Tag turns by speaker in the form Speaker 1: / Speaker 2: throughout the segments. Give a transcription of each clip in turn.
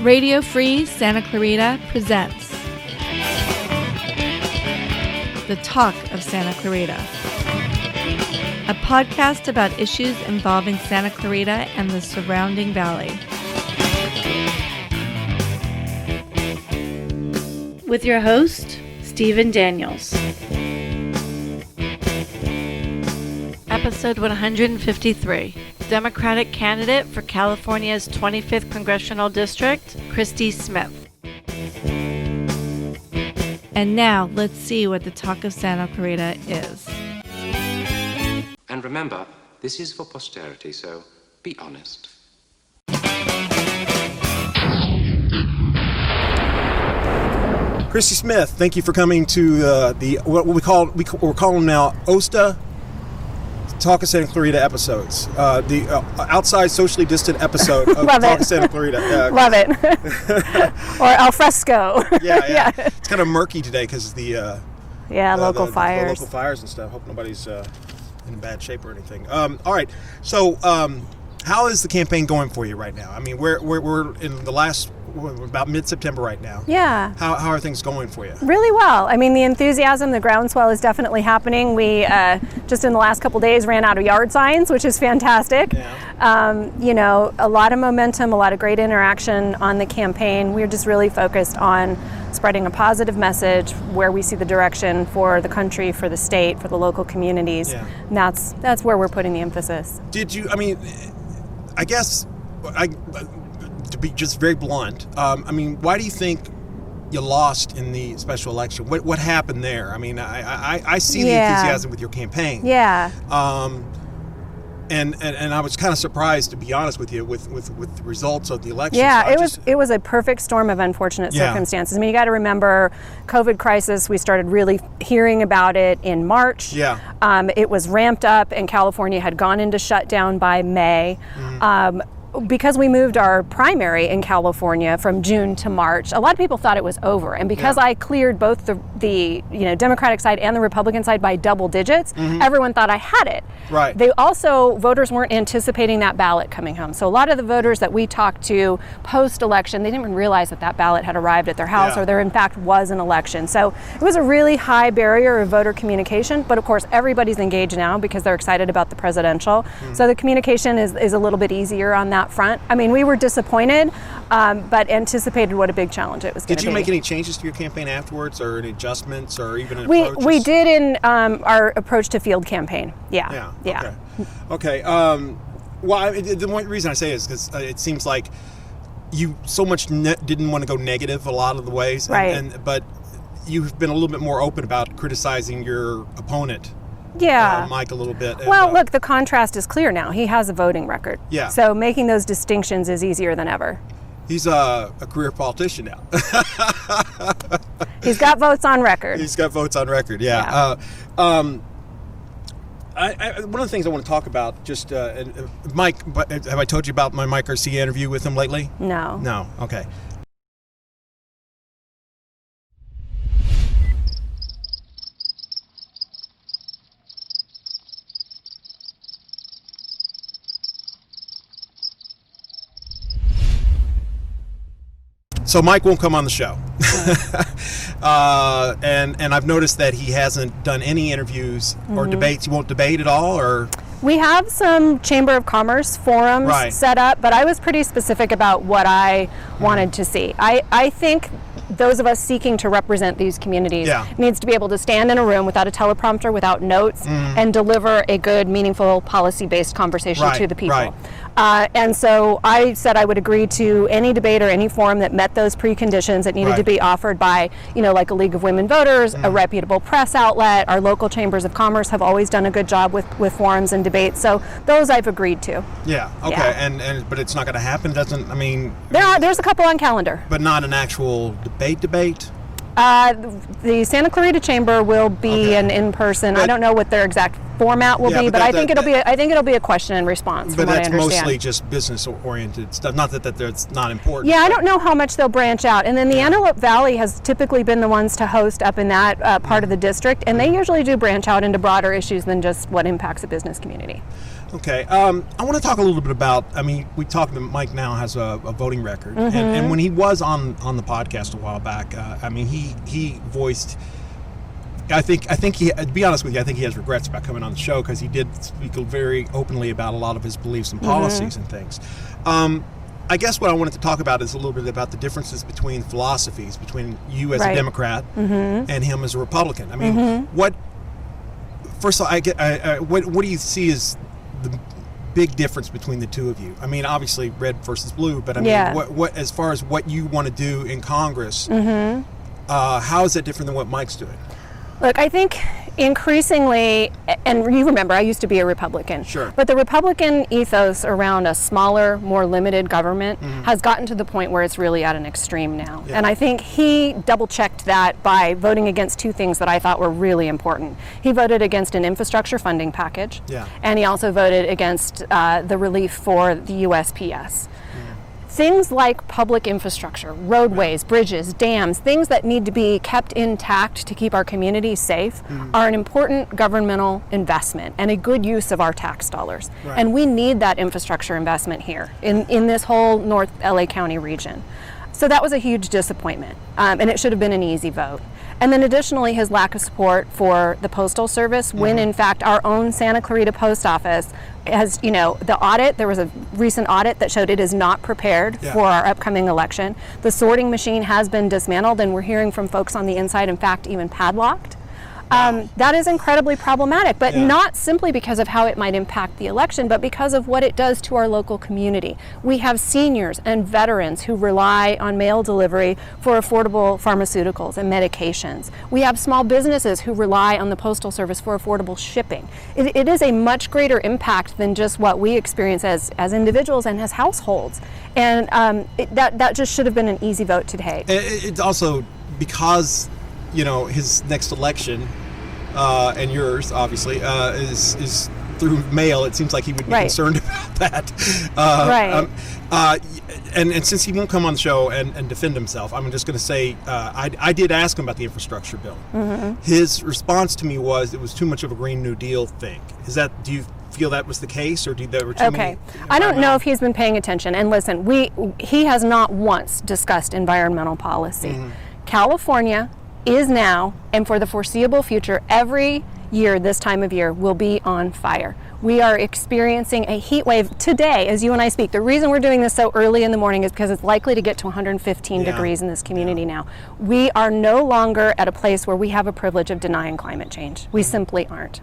Speaker 1: Radio Free Santa Clarita presents the Talk of Santa Clarita, a podcast about issues involving Santa Clarita and the surrounding valley. With your host, Stephen Daniels. Episode 153. Democratic candidate for California's 25th Congressional District, Christy Smith. And now, let's see what the Talk of Santa Clarita is.
Speaker 2: And remember, this is for posterity, so be honest.
Speaker 3: Christy Smith, thank you for coming to we're calling now OSTA Talk of Santa Clarita episodes. The outside socially distant episode of Talk of Santa Clarita.
Speaker 4: Love it. Or al fresco.
Speaker 3: Yeah. It's kind of murky today because the
Speaker 4: local fires.
Speaker 3: The local fires and stuff. Hope nobody's in bad shape or anything. All right. So, how is the campaign going for you right now? I mean, we're in the last. We're about mid-September right now.
Speaker 4: Yeah.
Speaker 3: How are things going for you?
Speaker 4: Really well. I mean, the enthusiasm, the groundswell is definitely happening. We just in the last couple days ran out of yard signs, which is fantastic.
Speaker 3: Yeah.
Speaker 4: A lot of momentum, a lot of great interaction on the campaign. We're just really focused on spreading a positive message where we see the direction for the country, for the state, for the local communities.
Speaker 3: Yeah.
Speaker 4: And that's where we're putting the emphasis.
Speaker 3: To be just very blunt, why do you think you lost in the special election? What happened there? I mean, I see the enthusiasm with your campaign.
Speaker 4: Yeah.
Speaker 3: And I was kind of surprised, to be honest with you, with the results of the election.
Speaker 4: Yeah, it was a perfect storm of unfortunate circumstances. I mean, you got to remember, COVID crisis. We started really hearing about it in March.
Speaker 3: Yeah.
Speaker 4: It was ramped up, and California had gone into shutdown by May. Mm-hmm. Because we moved our primary in California from June to March, a lot of people thought it was over. And because I cleared both the Democratic side and the Republican side by double digits, everyone thought I had it.
Speaker 3: Right.
Speaker 4: Voters weren't anticipating that ballot coming home. So a lot of the voters that we talked to post-election, they didn't even realize that ballot had arrived at their house or there in fact was an election. So it was a really high barrier of voter communication, but of course everybody's engaged now because they're excited about the presidential. So the communication is a little bit easier on that front. I mean, we were disappointed, but anticipated what a big challenge it was going to be.
Speaker 3: Did you make any changes to your campaign afterwards, or any adjustments, or even approaches?
Speaker 4: We did in our approach to field campaign. Yeah.
Speaker 3: Okay. The one reason I say is because it seems like you so much didn't want to go negative a lot of the ways,
Speaker 4: right?
Speaker 3: But you've been a little bit more open about criticizing your opponent.
Speaker 4: Yeah.
Speaker 3: Mike, a little bit.
Speaker 4: Well, look, the contrast is clear now. He has a voting record.
Speaker 3: Yeah.
Speaker 4: So making those distinctions is easier than ever.
Speaker 3: He's a career politician now.
Speaker 4: He's got votes on record.
Speaker 3: Yeah. One of the things I want to talk about, Mike, have I told you about my Mike Garcia interview with him lately?
Speaker 4: No.
Speaker 3: No? Okay. So Mike won't come on the show. And I've noticed that he hasn't done any interviews or debates. You won't debate at all, or?
Speaker 4: We have some Chamber of Commerce forums set up, but I was pretty specific about what I wanted to see. I think those of us seeking to represent these communities needs to be able to stand in a room without a teleprompter, without notes, and deliver a good, meaningful, policy-based conversation to the people.
Speaker 3: Right.
Speaker 4: And so I said I would agree to any debate or any forum that met those preconditions. It needed to be offered by, like a League of Women Voters, a reputable press outlet. Our local chambers of commerce have always done a good job with forums and debates. So those I've agreed to.
Speaker 3: Yeah. Okay. Yeah. But it's not going to happen. There's a couple on calendar. But not an actual debate.
Speaker 4: The Santa Clarita Chamber will be an in-person. I don't know what their exact format will be, but I think it'll be a question and response.
Speaker 3: But that's
Speaker 4: mostly
Speaker 3: just business-oriented stuff. Not that that's not important.
Speaker 4: Yeah, I don't know how much they'll branch out. And then the Antelope Valley has typically been the ones to host up in that part of the district, and they usually do branch out into broader issues than just what impacts a business community.
Speaker 3: Okay, I want to talk a little bit about. I mean, we talked. Mike now has a voting record, and when he was on the podcast a while back, I mean, he voiced. I think he. To be honest with you, I think he has regrets about coming on the show because he did speak very openly about a lot of his beliefs and policies and things. I guess what I wanted to talk about is a little bit about the differences between philosophies between you as a Democrat and him as a Republican. I mean, what? First of all, what do you see as the big difference between the two of you? I mean, obviously red versus blue, but I mean, what as far as what you want to do in Congress, how is that different than what Mike's doing?
Speaker 4: Look, I think increasingly, and you remember I used to be a Republican, but the Republican ethos around a smaller, more limited government has gotten to the point where it's really at an extreme now. And I think he double-checked that by voting against two things that I thought were really important. He voted against an infrastructure funding package, and he also voted against the relief for the USPS. Things like public infrastructure, roadways, bridges, dams, things that need to be kept intact to keep our communities safe are an important governmental investment and a good use of our tax dollars. And we need that infrastructure investment here in this whole North LA County region. So that was a huge disappointment, and it should have been an easy vote. And then additionally, his lack of support for the Postal Service, when in fact our own Santa Clarita Post Office has, the audit, there was a recent audit that showed it is not prepared for our upcoming election. The sorting machine has been dismantled, and we're hearing from folks on the inside, in fact, even padlocked. That is incredibly problematic, but not simply because of how it might impact the election, but because of what it does to our local community. We have seniors and veterans who rely on mail delivery for affordable pharmaceuticals and medications. We have small businesses who rely on the Postal Service for affordable shipping. It is a much greater impact than just what we experience as individuals and as households. And that just should have been an easy vote today.
Speaker 3: It's also because, his next election, and yours, obviously, is through mail. It seems like he would be concerned about that. And since he won't come on the show and defend himself, I'm just going to say I did ask him about the infrastructure bill. His response to me was it was too much of a Green New Deal thing. Do you feel that was the case, or there were too many?
Speaker 4: I don't know if he's been paying attention. And listen, he has not once discussed environmental policy. California is now, and for the foreseeable future, every year this time of year will be on fire. We are experiencing a heat wave today as you and I speak. The reason we're doing this so early in the morning is because it's likely to get to 115 degrees in this community now. We are no longer at a place where we have a privilege of denying climate change. We simply aren't.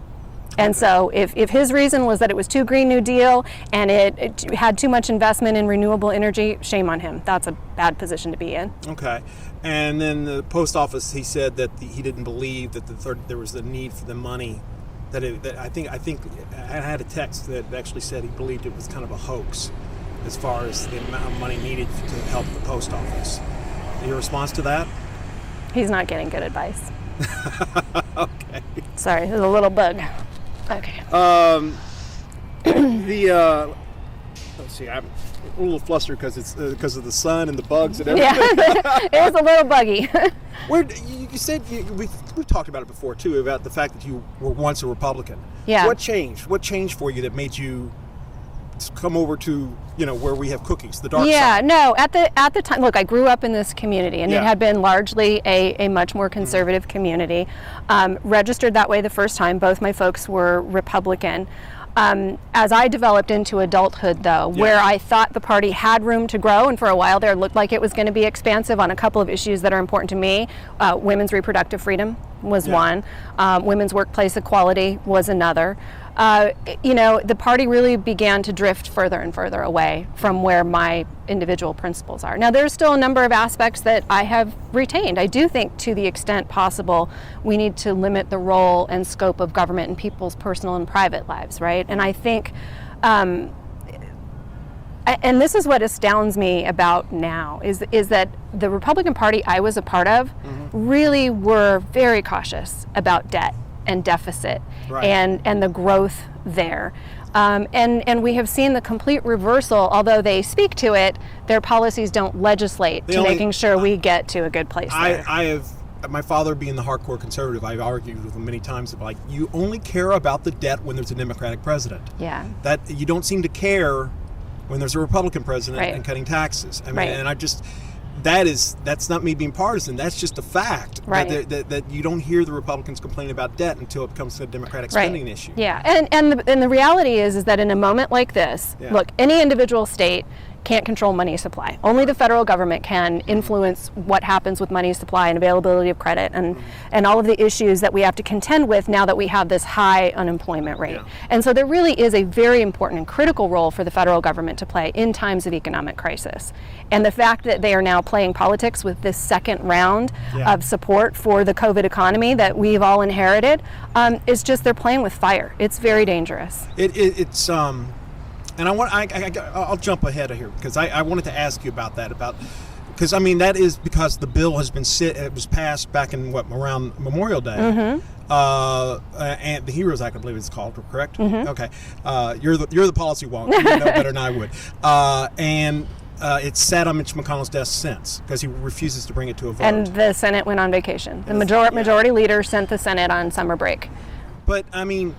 Speaker 4: And so if his reason was that it was too Green New Deal and it had too much investment in renewable energy, shame on him. That's a bad position to be in.
Speaker 3: Okay. And then the post office, he said that he didn't believe that there was the need for the money. I think I had a text that actually said he believed it was kind of a hoax as far as the amount of money needed to help the post office. Your response to that?
Speaker 4: He's not getting good advice.
Speaker 3: Okay.
Speaker 4: Sorry, there's a little bug. Okay.
Speaker 3: Let's see. I'm a little flustered because it's because of the sun and the bugs and everything.
Speaker 4: Yeah, it was a little buggy.
Speaker 3: Where you said we've talked about it before too, about the fact that you were once a Republican.
Speaker 4: Yeah.
Speaker 3: What changed? What changed for you that made you come over to where we have cookies, the dark side?
Speaker 4: Yeah, no. At the time, look, I grew up in this community, and it had been largely a much more conservative community. Registered that way the first time. Both my folks were Republican. As I developed into adulthood, though, where I thought the party had room to grow, and for a while there it looked like it was going to be expansive on a couple of issues that are important to me. Women's reproductive freedom was one. Women's workplace equality was another. The party really began to drift further and further away from where my individual principles are. Now, there's still a number of aspects that I have retained. I do think to the extent possible, we need to limit the role and scope of government in people's personal and private lives, right? And I think, and this is what astounds me about now, is that the Republican Party I was a part of really were very cautious about debt and deficit,
Speaker 3: Right.
Speaker 4: and the growth there. And we have seen the complete reversal. Although they speak to it, their policies don't legislate to making sure we get to a good place there.
Speaker 3: I have, my father being the hardcore conservative, I've argued with him many times about, like, you only care about the debt when there's a Democratic president.
Speaker 4: Yeah.
Speaker 3: That you don't seem to care when there's a Republican president
Speaker 4: Right.
Speaker 3: and cutting taxes. I mean,
Speaker 4: Right.
Speaker 3: and I just, that's not me being partisan. That's just a fact.
Speaker 4: Right.
Speaker 3: That you don't hear the Republicans complain about debt until it becomes a Democratic spending issue.
Speaker 4: Yeah, and the reality is that in a moment like this, look, any individual state can't control money supply. Only the federal government can influence what happens with money supply and availability of credit and all of the issues that we have to contend with now that we have this high unemployment rate.
Speaker 3: Yeah.
Speaker 4: And so there really is a very important and critical role for the federal government to play in times of economic crisis. And the fact that they are now playing politics with this second round of support for the COVID economy that we've all inherited is just, they're playing with fire. It's very dangerous.
Speaker 3: It's and I'll jump ahead of here because I wanted to ask you about that, because I mean that is because the bill has been it was passed back in around Memorial Day, and the HEROES Act, I believe it's called, correct? Okay, you're the policy wonk, you know better than I would, and it's sat on Mitch McConnell's desk since because he refuses to bring it to a vote.
Speaker 4: And the Senate went on vacation. The majority leader sent the Senate on summer break.
Speaker 3: But I mean,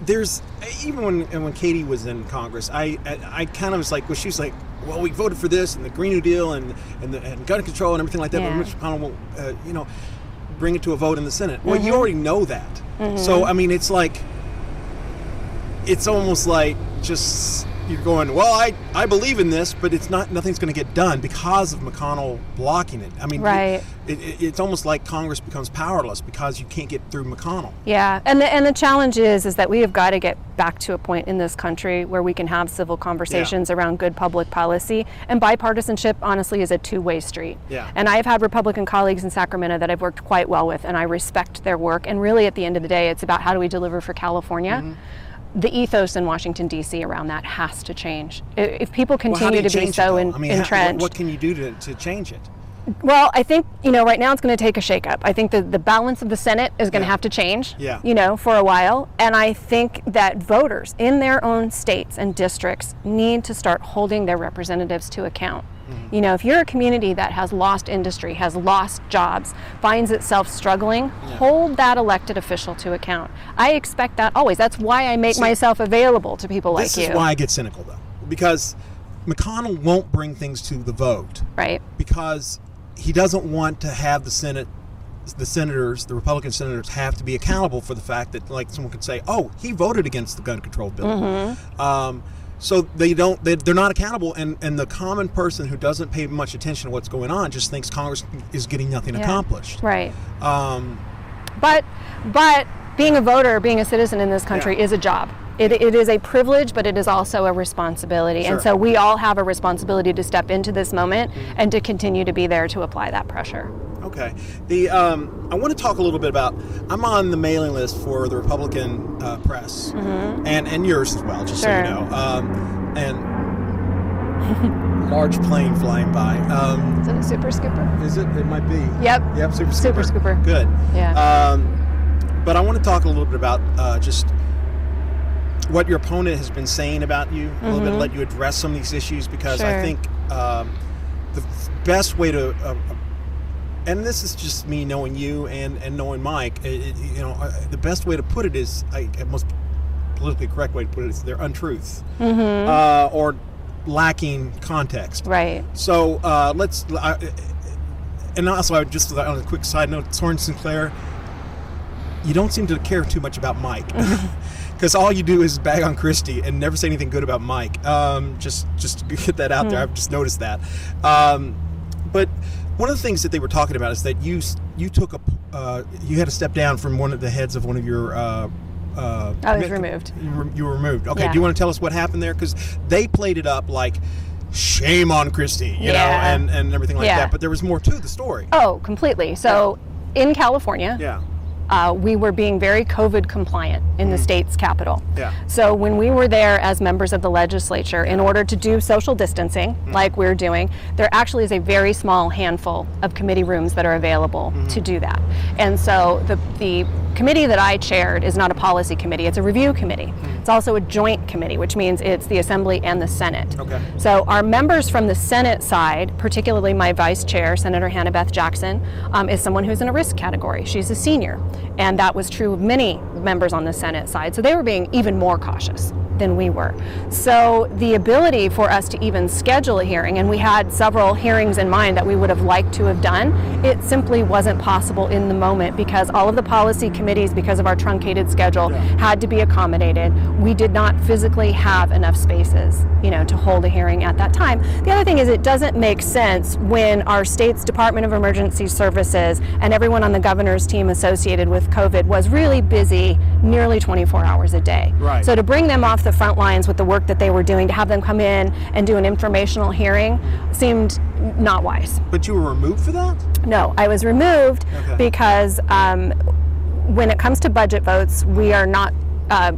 Speaker 3: there's even when Katie was in Congress, I kind of was like, well, she was like, well, we voted for this and the Green New Deal and gun control and everything like that, but Mitch McConnell won't, bring it to a vote in the Senate. Well, you already know that. So I mean, it's like, it's almost like just you're going, well, I believe in this, but it's not. Nothing's going to get done because of McConnell blocking it. I mean, it's almost like Congress becomes powerless because you can't get through McConnell. Yeah,
Speaker 4: and the challenge is that we have got to get back to a point in this country where we can have civil conversations around good public policy, and bipartisanship, honestly, is a two-way street.
Speaker 3: Yeah.
Speaker 4: And I've had Republican colleagues in Sacramento that I've worked quite well with, and I respect their work. And really, at the end of the day, it's about how do we deliver for California. The ethos in Washington, D.C. around that has to change. If people continue to be so entrenched.
Speaker 3: What can you do to change it?
Speaker 4: Well, I think, right now it's going to take a shakeup. I think the balance of the Senate is going to have to change, for a while. And I think that voters in their own states and districts need to start holding their representatives to account. If you're a community that has lost industry, has lost jobs, finds itself struggling, hold that elected official to account. I expect that always. That's why I make myself available to people like you.
Speaker 3: This is why I get cynical, though, because McConnell won't bring things to the vote.
Speaker 4: Right.
Speaker 3: Because he doesn't want to have the Republican senators have to be accountable for the fact that, like, someone could say, oh, he voted against the gun control bill. So they're not accountable, and the common person who doesn't pay much attention to what's going on just thinks Congress is getting nothing accomplished.
Speaker 4: Right. But being a voter, being a citizen in this country is a job. It is a privilege, but it is also a responsibility.
Speaker 3: Sure.
Speaker 4: And so we all have a responsibility to step into this moment and to continue to be there to apply that pressure.
Speaker 3: Okay. I want to talk a little bit about, I'm on the mailing list for the Republican press, and yours as well, just so you know. And large plane flying by.
Speaker 4: Is it a Super Scooper?
Speaker 3: Is it? It might be.
Speaker 4: Yep,
Speaker 3: Super Scooper.
Speaker 4: Super Scooper.
Speaker 3: Good.
Speaker 4: Yeah.
Speaker 3: But I want to talk a little bit about just what your opponent has been saying about you, a little bit, let you address some of these issues, because I think the best way to and this is just me knowing you and knowing Mike, the best way to put it is, the most politically correct way to put it is they're untruths, or lacking context.
Speaker 4: Right.
Speaker 3: So and also, just on a quick side note, Soren Sinclair, you don't seem to care too much about Mike. Because all you do is bag on Christy and never say anything good about Mike. Just to get that out there, I've just noticed that. But one of the things that they were talking about is that you took you had to step down from one of the heads of one of your.
Speaker 4: I was removed.
Speaker 3: You were removed. Okay.
Speaker 4: Yeah.
Speaker 3: Do you want to tell us what happened there? Because they played it up like, shame on Christy, you know, and everything like that. But there was more to the story.
Speaker 4: Oh, completely. So in California. We were being very COVID compliant in the state's capital. So when we were there as members of the legislature, in order to do social distancing, like we're doing, there actually is a very small handful of committee rooms that are available to do that. And so the committee that I chaired is not a policy committee, it's a review committee. It's also a joint committee, which means it's the Assembly and the Senate.
Speaker 3: Okay.
Speaker 4: So our members from the Senate side, particularly my vice chair, Senator Hannah Beth Jackson, is someone who's in a risk category. She's a senior, and that was true of many members on the Senate side. So they were being even more cautious than we were. So the ability for us to even schedule a hearing, and we had several hearings in mind that we would have liked to have done, it simply wasn't possible in the moment because all of the policy committees, because of our truncated schedule, had to be accommodated. We did not physically have enough spaces, to hold a hearing at that time. The other thing is it doesn't make sense when our state's Department of Emergency Services and everyone on the governor's team associated with COVID was really busy nearly 24 hours a day.
Speaker 3: Right.
Speaker 4: So to bring them off the front lines with the work that they were doing, to have them come in and do an informational hearing seemed not wise.
Speaker 3: But you were removed for that?
Speaker 4: No, I was removed because when it comes to budget votes, we are not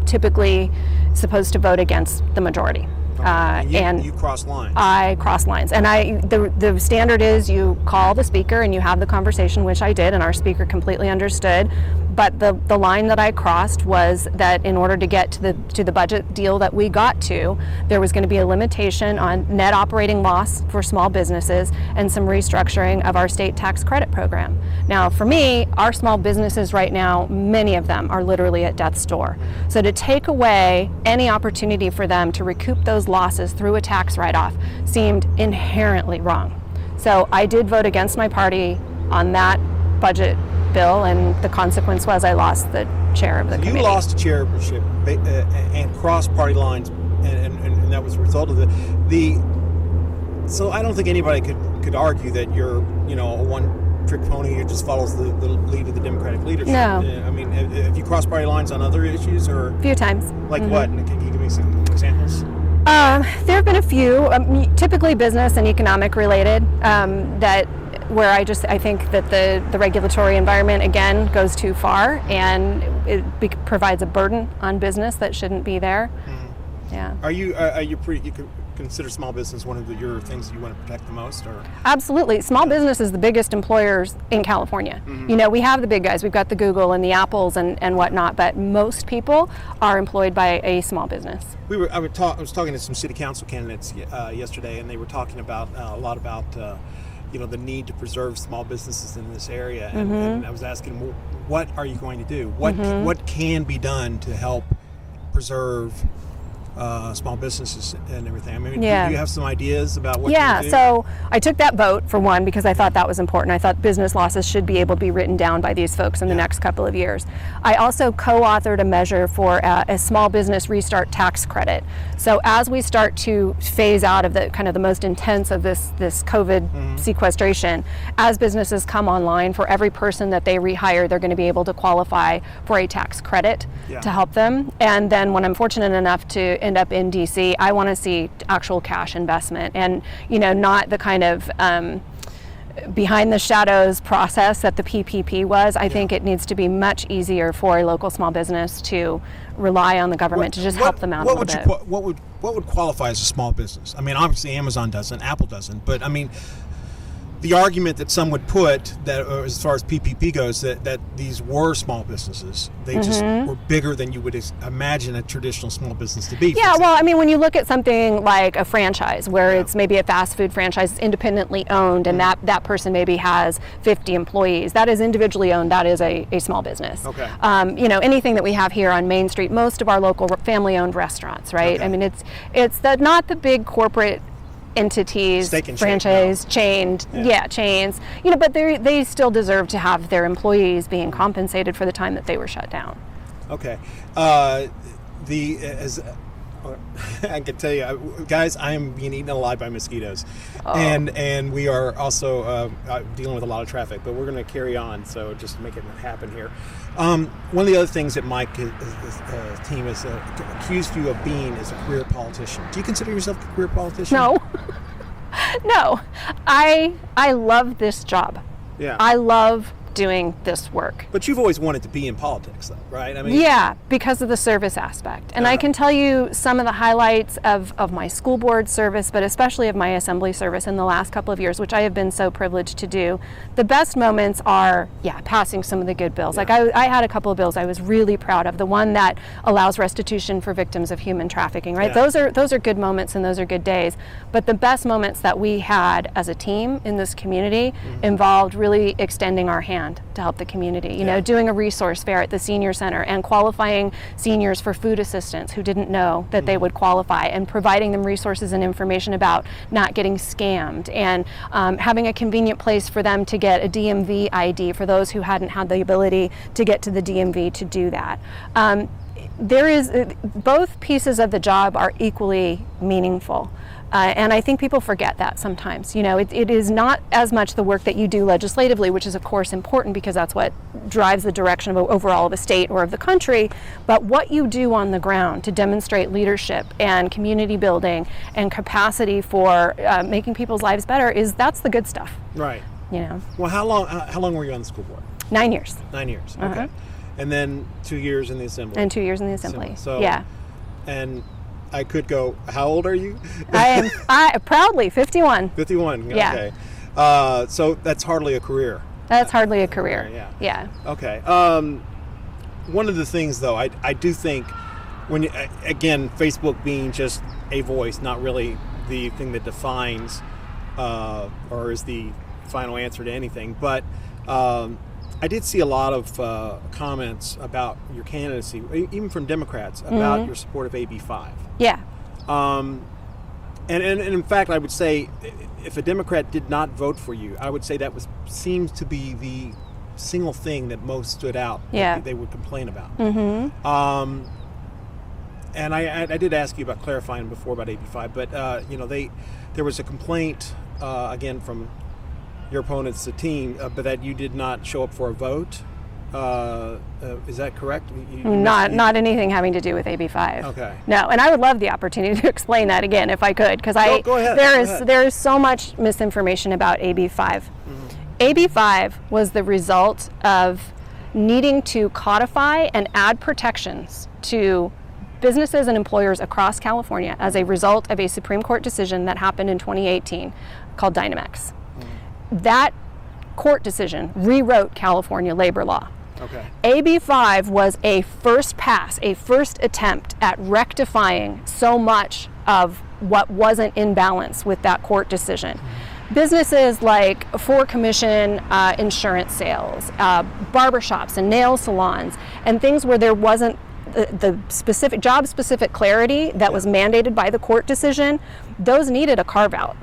Speaker 4: typically supposed to vote against the majority.
Speaker 3: And you cross lines.
Speaker 4: I cross lines, and the standard is you call the speaker and you have the conversation, which I did, and our speaker completely understood. But the line that I crossed was that in order to get to the budget deal that we got to, there was going to be a limitation on net operating loss for small businesses and some restructuring of our state tax credit program. Now, for me, our small businesses right now, many of them are literally at death's door. So to take away any opportunity for them to recoup those losses through a tax write-off seemed inherently wrong. So I did vote against my party on that budget bill, and the consequence was I lost the chair of the committee.
Speaker 3: You lost the chairmanship and crossed party lines, and that was a result of the. So I don't think anybody could argue that you're a one-trick pony who just follows the lead of the Democratic leadership.
Speaker 4: No.
Speaker 3: I mean, have you crossed party lines on other issues, or
Speaker 4: a few times?
Speaker 3: Like what? Can you give me some examples?
Speaker 4: There have been a few, typically business and economic related, where I think that the regulatory environment again goes too far, and it provides a burden on business that shouldn't be there. Yeah. Are you
Speaker 3: you could consider small business one of your things that you want to protect the most, or?
Speaker 4: Absolutely. Small business is the biggest employers in California. We have the big guys. We've got the Google and the Apples and whatnot, but most people are employed by a small business.
Speaker 3: I was talking to some city council candidates yesterday, and they were talking about a lot about the need to preserve small businesses in this area, and I was asking, well, what are you going to do? What can be done to help preserve small businesses and everything? I mean, do you have some ideas about what you can do?
Speaker 4: So I took that vote for one because I thought that was important. I thought business losses should be able to be written down by these folks in the next couple of years. I also co-authored a measure for a small business restart tax credit. So as we start to phase out of the kind of the most intense of this COVID sequestration, as businesses come online, for every person that they rehire, they're going to be able to qualify for a tax credit to help them. And then when I'm fortunate enough to end up in DC, I want to see actual cash investment, and not the kind of behind the shadows process that the PPP was. I think it needs to be much easier for a local small business to rely on the government to just help them out a little bit.
Speaker 3: What would qualify as a small business? I mean, obviously Amazon doesn't, Apple doesn't, but I mean, the argument that some would put that, as far as PPP goes, that these were small businesses. They just were bigger than you would imagine a traditional small business to be.
Speaker 4: Yeah, well, I mean, when you look at something like a franchise, where it's maybe a fast food franchise, it's independently owned, and that person maybe has 50 employees. That is individually owned. That is a small business.
Speaker 3: Okay.
Speaker 4: Anything that we have here on Main Street, most of our local family-owned restaurants, right?
Speaker 3: Okay.
Speaker 4: I mean, it's not the big corporate entities, franchise, chains, but they still deserve to have their employees being compensated for the time that they were shut down.
Speaker 3: Okay. I can tell you, guys, I am being eaten alive by mosquitoes, and we are also dealing with a lot of traffic, but we're going to carry on, so just to make it happen here. One of the other things that Mike, his team has accused you of being is a career politician. Do you consider yourself a career politician?
Speaker 4: No. No. I love this job.
Speaker 3: Yeah.
Speaker 4: I love doing this work.
Speaker 3: But you've always wanted to be in politics, though, right? I mean,
Speaker 4: yeah, because of the service aspect. And I can tell you some of the highlights of my school board service, but especially of my assembly service in the last couple of years, which I have been so privileged to do. The best moments are, passing some of the good bills. Like I had a couple of bills I was really proud of. The one that allows restitution for victims of human trafficking, right?
Speaker 3: Yeah.
Speaker 4: Those are good moments and those are good days. But the best moments that we had as a team in this community involved really extending our hand to help the community. You know, doing a resource fair at the senior center and qualifying seniors for food assistance who didn't know that they would qualify, and providing them resources and information about not getting scammed, and having a convenient place for them to get a DMV ID for those who hadn't had the ability to get to the DMV to do that. Both pieces of the job are equally meaningful. And I think people forget that sometimes. You know, it is not as much the work that you do legislatively, which is of course important because that's what drives the direction of overall of a state or of the country, but what you do on the ground to demonstrate leadership and community building and capacity for making people's lives better that's the good stuff.
Speaker 3: Right.
Speaker 4: You know.
Speaker 3: Well, how long were you on the school board?
Speaker 4: 9 years.
Speaker 3: 9 years. Okay. And then 2 years in the assembly.
Speaker 4: And 2 years in the assembly.
Speaker 3: So,
Speaker 4: yeah.
Speaker 3: And I could go, how old are you?
Speaker 4: I am proudly 51.
Speaker 3: 51,
Speaker 4: yeah.
Speaker 3: Okay. So that's hardly a career.
Speaker 4: That's hardly a career.
Speaker 3: Yeah. Okay. One of the things, though, I do think, when again, Facebook being just a voice, not really the thing that defines or is the final answer to anything, but I did see a lot of comments about your candidacy, even from Democrats, about your support of AB 5.
Speaker 4: Yeah.
Speaker 3: And in fact, I would say, if a Democrat did not vote for you, I would say that seems to be the single thing that most stood out that they would complain about. And I did ask you about clarifying before about AB 5, but there was a complaint again from your opponents, the team, but that you did not show up for a vote. Is that correct?
Speaker 4: Not anything having to do with AB 5.
Speaker 3: Okay.
Speaker 4: No, and I would love the opportunity to explain that again if I could, because
Speaker 3: Go ahead.
Speaker 4: There is so much misinformation about AB 5. AB 5 was the result of needing to codify and add protections to businesses and employers across California as a result of a Supreme Court decision that happened in 2018 called Dynamex. That court decision rewrote California labor law.
Speaker 3: Okay.
Speaker 4: AB 5 was a first pass, a first attempt at rectifying so much of what wasn't in balance with that court decision. Businesses like for commission insurance sales, barbershops and nail salons, and things where there wasn't the specific job-specific clarity that was mandated by the court decision, those needed a carve-out.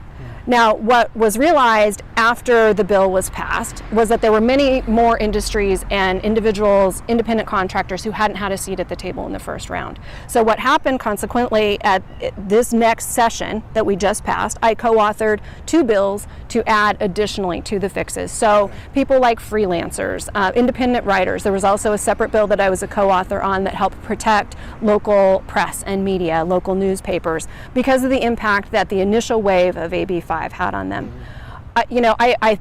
Speaker 4: Now, what was realized after the bill was passed was that there were many more industries and individuals, independent contractors, who hadn't had a seat at the table in the first round. So what happened consequently at this next session that we just passed, I co-authored 2 bills to add additionally to the fixes. So people like freelancers, independent writers. There was also a separate bill that I was a co-author on that helped protect local press and media, local newspapers, because of the impact that the initial wave of AB 5 had on them. I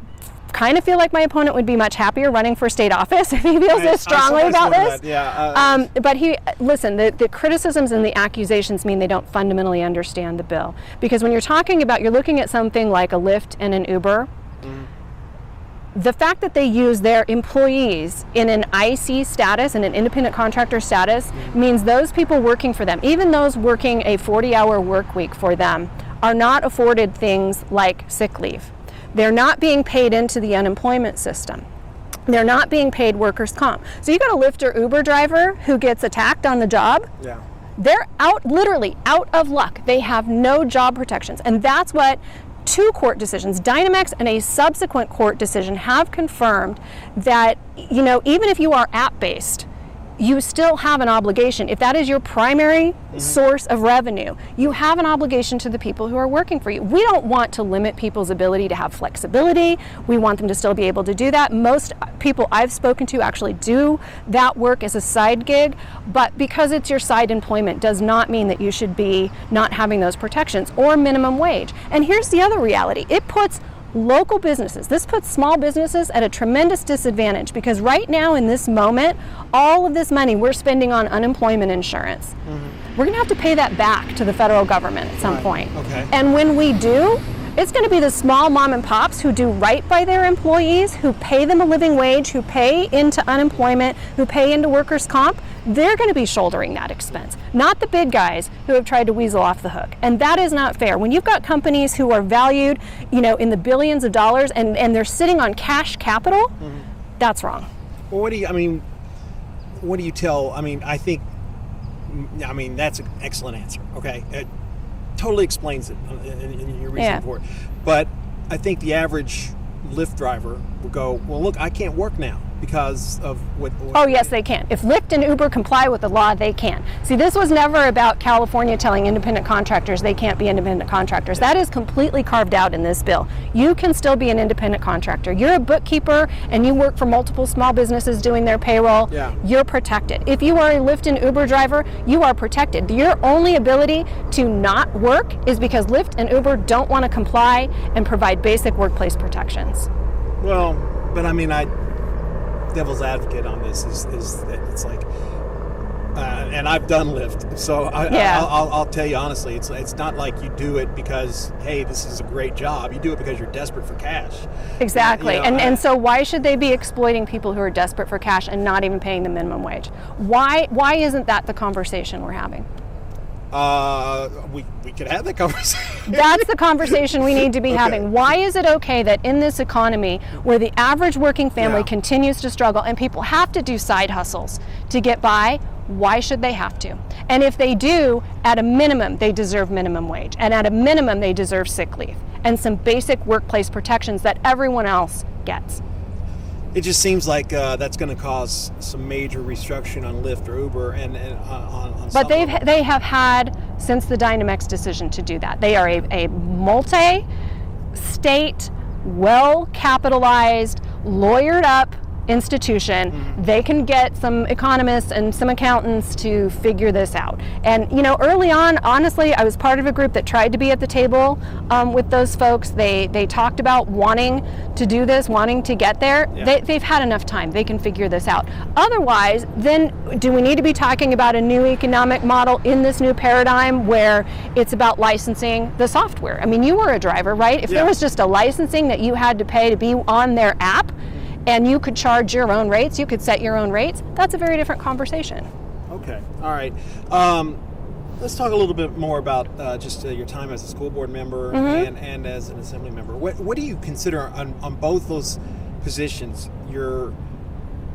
Speaker 4: kind of feel like my opponent would be much happier running for state office if he feels this strongly about this. But the criticisms and the accusations mean they don't fundamentally understand the bill. Because when you're looking at something like a Lyft and an Uber, the fact that they use their employees in an IC status and an independent contractor status means those people working for them, even those working a 40-hour work week for them, are not afforded things like sick leave. They're not being paid into the unemployment system. They're not being paid workers' comp. So you got a Lyft or Uber driver who gets attacked on the job. Yeah. They're literally out of luck. They have no job protections. And that's what 2 court decisions, Dynamex and a subsequent court decision, have confirmed, that, even if you are app-based, you still have an obligation. If that is your primary source of revenue, you have an obligation to the people who are working for you. We don't want to limit people's ability to have flexibility. We want them to still be able to do that. Most people I've spoken to actually do that work as a side gig, but because it's your side employment does not mean that you should be not having those protections or minimum wage. And here's the other reality. It puts local businesses. This puts small businesses at a tremendous disadvantage because right now in this moment, all of this money we're spending on unemployment insurance, we're going to have to pay that back to the federal government at some point.
Speaker 3: Okay.
Speaker 4: And when we do, it's going to be the small mom and pops who do right by their employees, who pay them a living wage, who pay into unemployment, who pay into workers' comp. They're going to be shouldering that expense, not the big guys who have tried to weasel off the hook. And that is not fair. When you've got companies who are valued, in the billions of dollars and they're sitting on cash capital, that's wrong.
Speaker 3: Well, what do you tell, I think that's an excellent answer, okay? It totally explains it in your reason for it. But I think the average Lyft driver will go, well, look, I can't work now because of what
Speaker 4: oh, yes, they can. If Lyft and Uber comply with the law, they can. See, this was never about California telling independent contractors they can't be independent contractors. That is completely carved out in this bill. You can still be an independent contractor. You're a bookkeeper and you work for multiple small businesses doing their payroll. You're protected. If you are a Lyft and Uber driver, you are protected. Your only ability to not work is because Lyft and Uber don't want to comply and provide basic workplace protections.
Speaker 3: Well, but devil's advocate on this is that it's like, and I've done Lyft, so I'll tell you honestly, it's not like you do it because, hey, this is a great job. You do it because you're desperate for cash.
Speaker 4: Exactly, and so why should they be exploiting people who are desperate for cash and not even paying the minimum wage? Why isn't that the conversation we're having?
Speaker 3: We could have that conversation.
Speaker 4: That's the conversation we need to be having. Why is it okay that in this economy where the average working family continues to struggle and people have to do side hustles to get by, why should they have to? And if they do, at a minimum, they deserve minimum wage. And at a minimum, they deserve sick leave and some basic workplace protections that everyone else gets.
Speaker 3: It just seems like that's going to cause some major restructuring on Lyft or Uber and on.
Speaker 4: But they have had since the Dynamex decision to do that. They are a multi-state, well-capitalized, lawyered up institution. They can get some economists and some accountants to figure this out. And early on, honestly, I was part of a group that tried to be at the table with those folks. They talked about wanting to do this, wanting to get there. They've had enough time. They can figure this out. Otherwise, then do we need to be talking about a new economic model in this new paradigm where it's about licensing the software? I mean, you were a driver, right? If there was just a licensing that you had to pay to be on their app, and you could charge your own rates, you could set your own rates, that's a very different conversation.
Speaker 3: Okay, all right. Let's talk a little bit more about just your time as a school board member and as an assembly member. What do you consider on both those positions your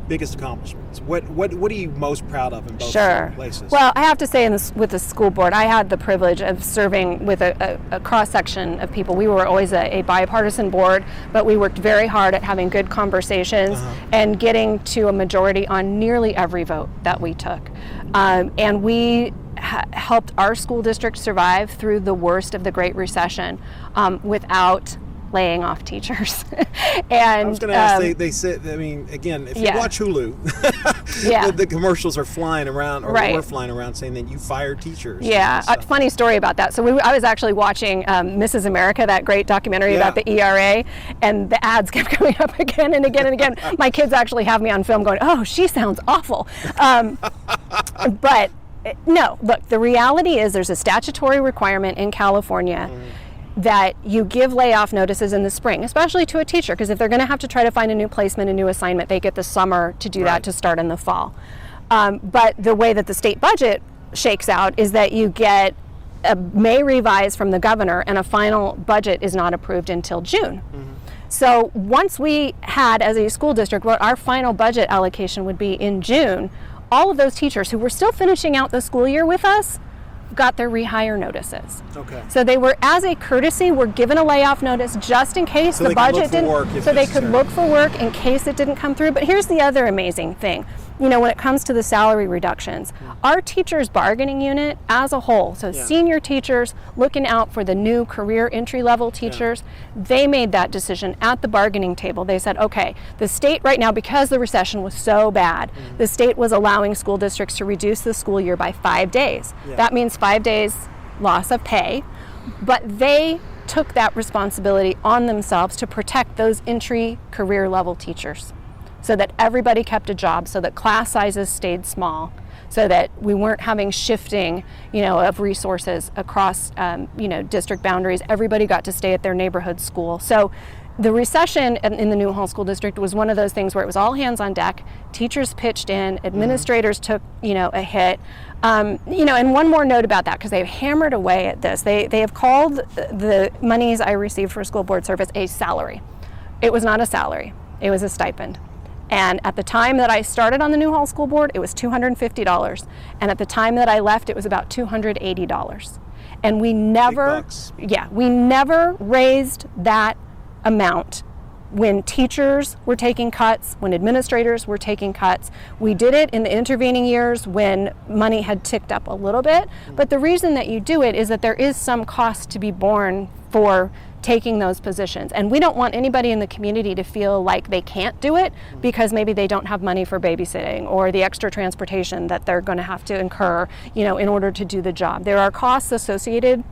Speaker 3: biggest accomplishments? What are you most proud of in both places?
Speaker 4: Well, I have to say with the school board, I had the privilege of serving with a cross-section of people. We were always a bipartisan board, but we worked very hard at having good conversations and getting to a majority on nearly every vote that we took. And we helped our school district survive through the worst of the Great Recession without laying off teachers. And
Speaker 3: I was going to ask, they said, again, if you watch Hulu, the commercials are flying around, or were flying around, saying that you fired teachers.
Speaker 4: Yeah, funny story about that. So I was actually watching Mrs. America, that great documentary about the ERA, and the ads kept coming up again and again and again. My kids actually have me on film going, oh, she sounds awful. But no, look, the reality is there's a statutory requirement in California that you give layoff notices in the spring, especially to a teacher, because if they're going to have to try to find a new placement, a new assignment, they get the summer to do that to start in the fall. But the way that the state budget shakes out is that you get a May revise from the governor and a final budget is not approved until June. So once we had, as a school district, what our final budget allocation would be in June, all of those teachers who were still finishing out the school year with us got their rehire notices. Okay. So they were, as a courtesy, were given a layoff notice just in case the budget didn't, so they could look for work in case it didn't come through. But here's the other amazing thing. When it comes to the salary reductions, our teachers bargaining unit as a whole, so senior teachers looking out for the new career entry-level teachers, they made that decision at the bargaining table. They said, okay, the state right now, because the recession was so bad, the state was allowing school districts to reduce the school year by 5 days. That means 5 days loss of pay, but they took that responsibility on themselves to protect those entry career level teachers so that everybody kept a job, so that class sizes stayed small, so that we weren't having shifting, of resources across, district boundaries. Everybody got to stay at their neighborhood school. So the recession in the Newhall School District was one of those things where it was all hands on deck. Teachers pitched in, administrators took, a hit. And one more note about that, because they've hammered away at this. They have called the monies I received for school board service a salary. It was not a salary. It was a stipend. And at the time that I started on the Newhall School Board, it was $250. And at the time that I left, it was about $280. And we never raised that amount when teachers were taking cuts, when administrators were taking cuts. We did it in the intervening years when money had ticked up a little bit. But the reason that you do it is that there is some cost to be borne for taking those positions. And we don't want anybody in the community to feel like they can't do it because maybe they don't have money for babysitting or the extra transportation that they're going to have to incur, in order to do the job. There are costs associated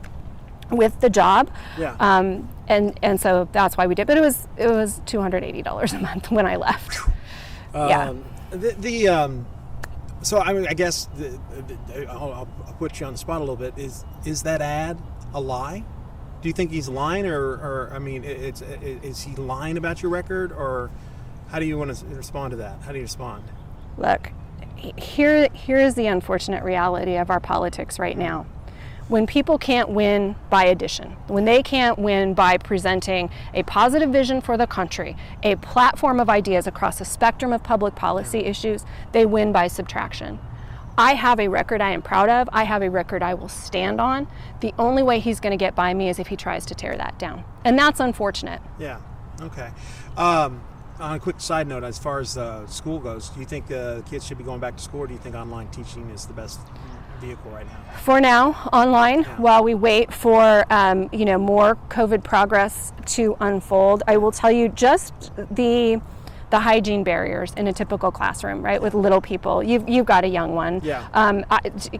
Speaker 4: with the job. Yeah. And so that's why we did. But it was $280 a month when I left.
Speaker 3: So I guess I'll put you on the spot a little bit. Is that ad a lie? Do you think he's lying, or is he lying about your record, or how do you want to respond to that? How do you respond?
Speaker 4: Look, here is the unfortunate reality of our politics right now. When people can't win by addition, when they can't win by presenting a positive vision for the country, a platform of ideas across a spectrum of public policy issues, they win by subtraction. I have a record I am proud of. I have a record I will stand on. The only way he's going to get by me is if he tries to tear that down. And that's unfortunate.
Speaker 3: Yeah. Okay. On a quick side note, as far as school goes, do you think kids should be going back to school, or do you think online teaching is the best vehicle right now?
Speaker 4: For now, online, while we wait for more COVID progress to unfold. I will tell you just the hygiene barriers in a typical classroom, right, with little people. You've got a young one. Yeah.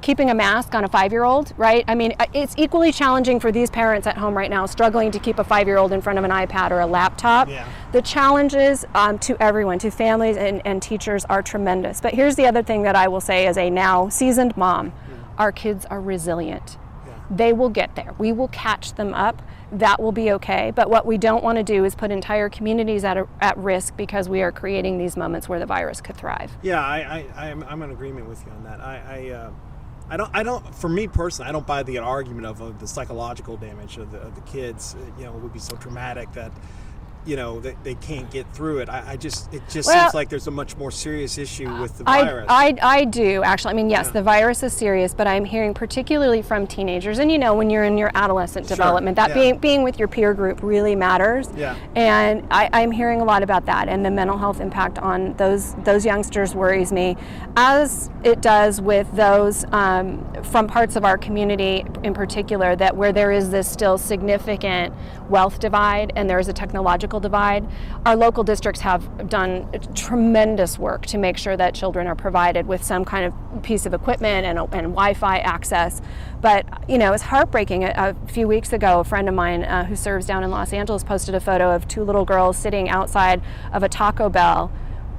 Speaker 4: Keeping a mask on a 5-year-old, right? I mean, it's equally challenging for these parents at home right now, struggling to keep a 5-year-old in front of an iPad or a laptop. Yeah. The challenges to everyone, to families and teachers, are tremendous. But here's the other thing that I will say as a now seasoned mom. Our kids are resilient. Yeah. They will get there. We will catch them up. That will be okay. But what we don't want to do is put entire communities at risk because we are creating these moments where the virus could thrive.
Speaker 3: Yeah, I'm in agreement with you on that. I don't. For me personally, I don't buy the argument of the psychological damage of the kids. It would be so traumatic that they can't get through it. It just seems like there's a much more serious issue with the virus.
Speaker 4: I do, actually. I mean, yes, the virus is serious, but I'm hearing particularly from teenagers, and when you're in your adolescent development, that being with your peer group really matters. Yeah. And I'm hearing a lot about that, and the mental health impact on those youngsters worries me, as it does with those from parts of our community in particular, that where there is this still significant wealth divide and there is a technological divide. Our local districts have done tremendous work to make sure that children are provided with some kind of piece of equipment and Wi-Fi access. But, it's heartbreaking. A few weeks ago, a friend of mine who serves down in Los Angeles posted a photo of 2 little girls sitting outside of a Taco Bell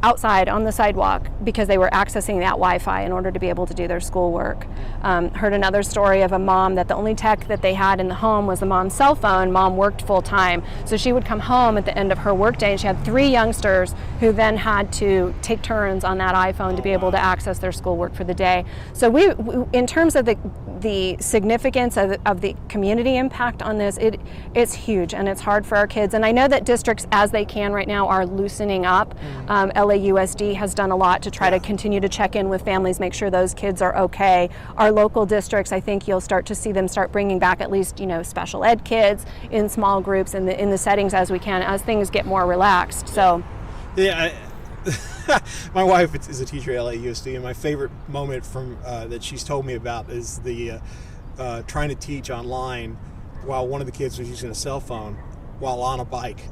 Speaker 4: outside on the sidewalk because they were accessing that Wi-Fi in order to be able to do their schoolwork. Heard another story of a mom that the only tech that they had in the home was the mom's cell phone. Mom worked full time, so she would come home at the end of her workday, and she had 3 youngsters who then had to take turns on that iPhone to be able to access their schoolwork for the day. So we in terms of the significance of the community impact on this, it's huge, and it's hard for our kids. And I know that districts, as they can right now, are loosening up. LAUSD has done a lot to try to continue to check in with families, make sure those kids are okay. Our local districts, I think you'll start to see them start bringing back at least, special ed kids in small groups in the settings as we can, as things get more relaxed. So,
Speaker 3: yeah. My wife is a teacher at LAUSD, and my favorite moment from that she's told me about is the trying to teach online while one of the kids was using a cell phone while on a bike.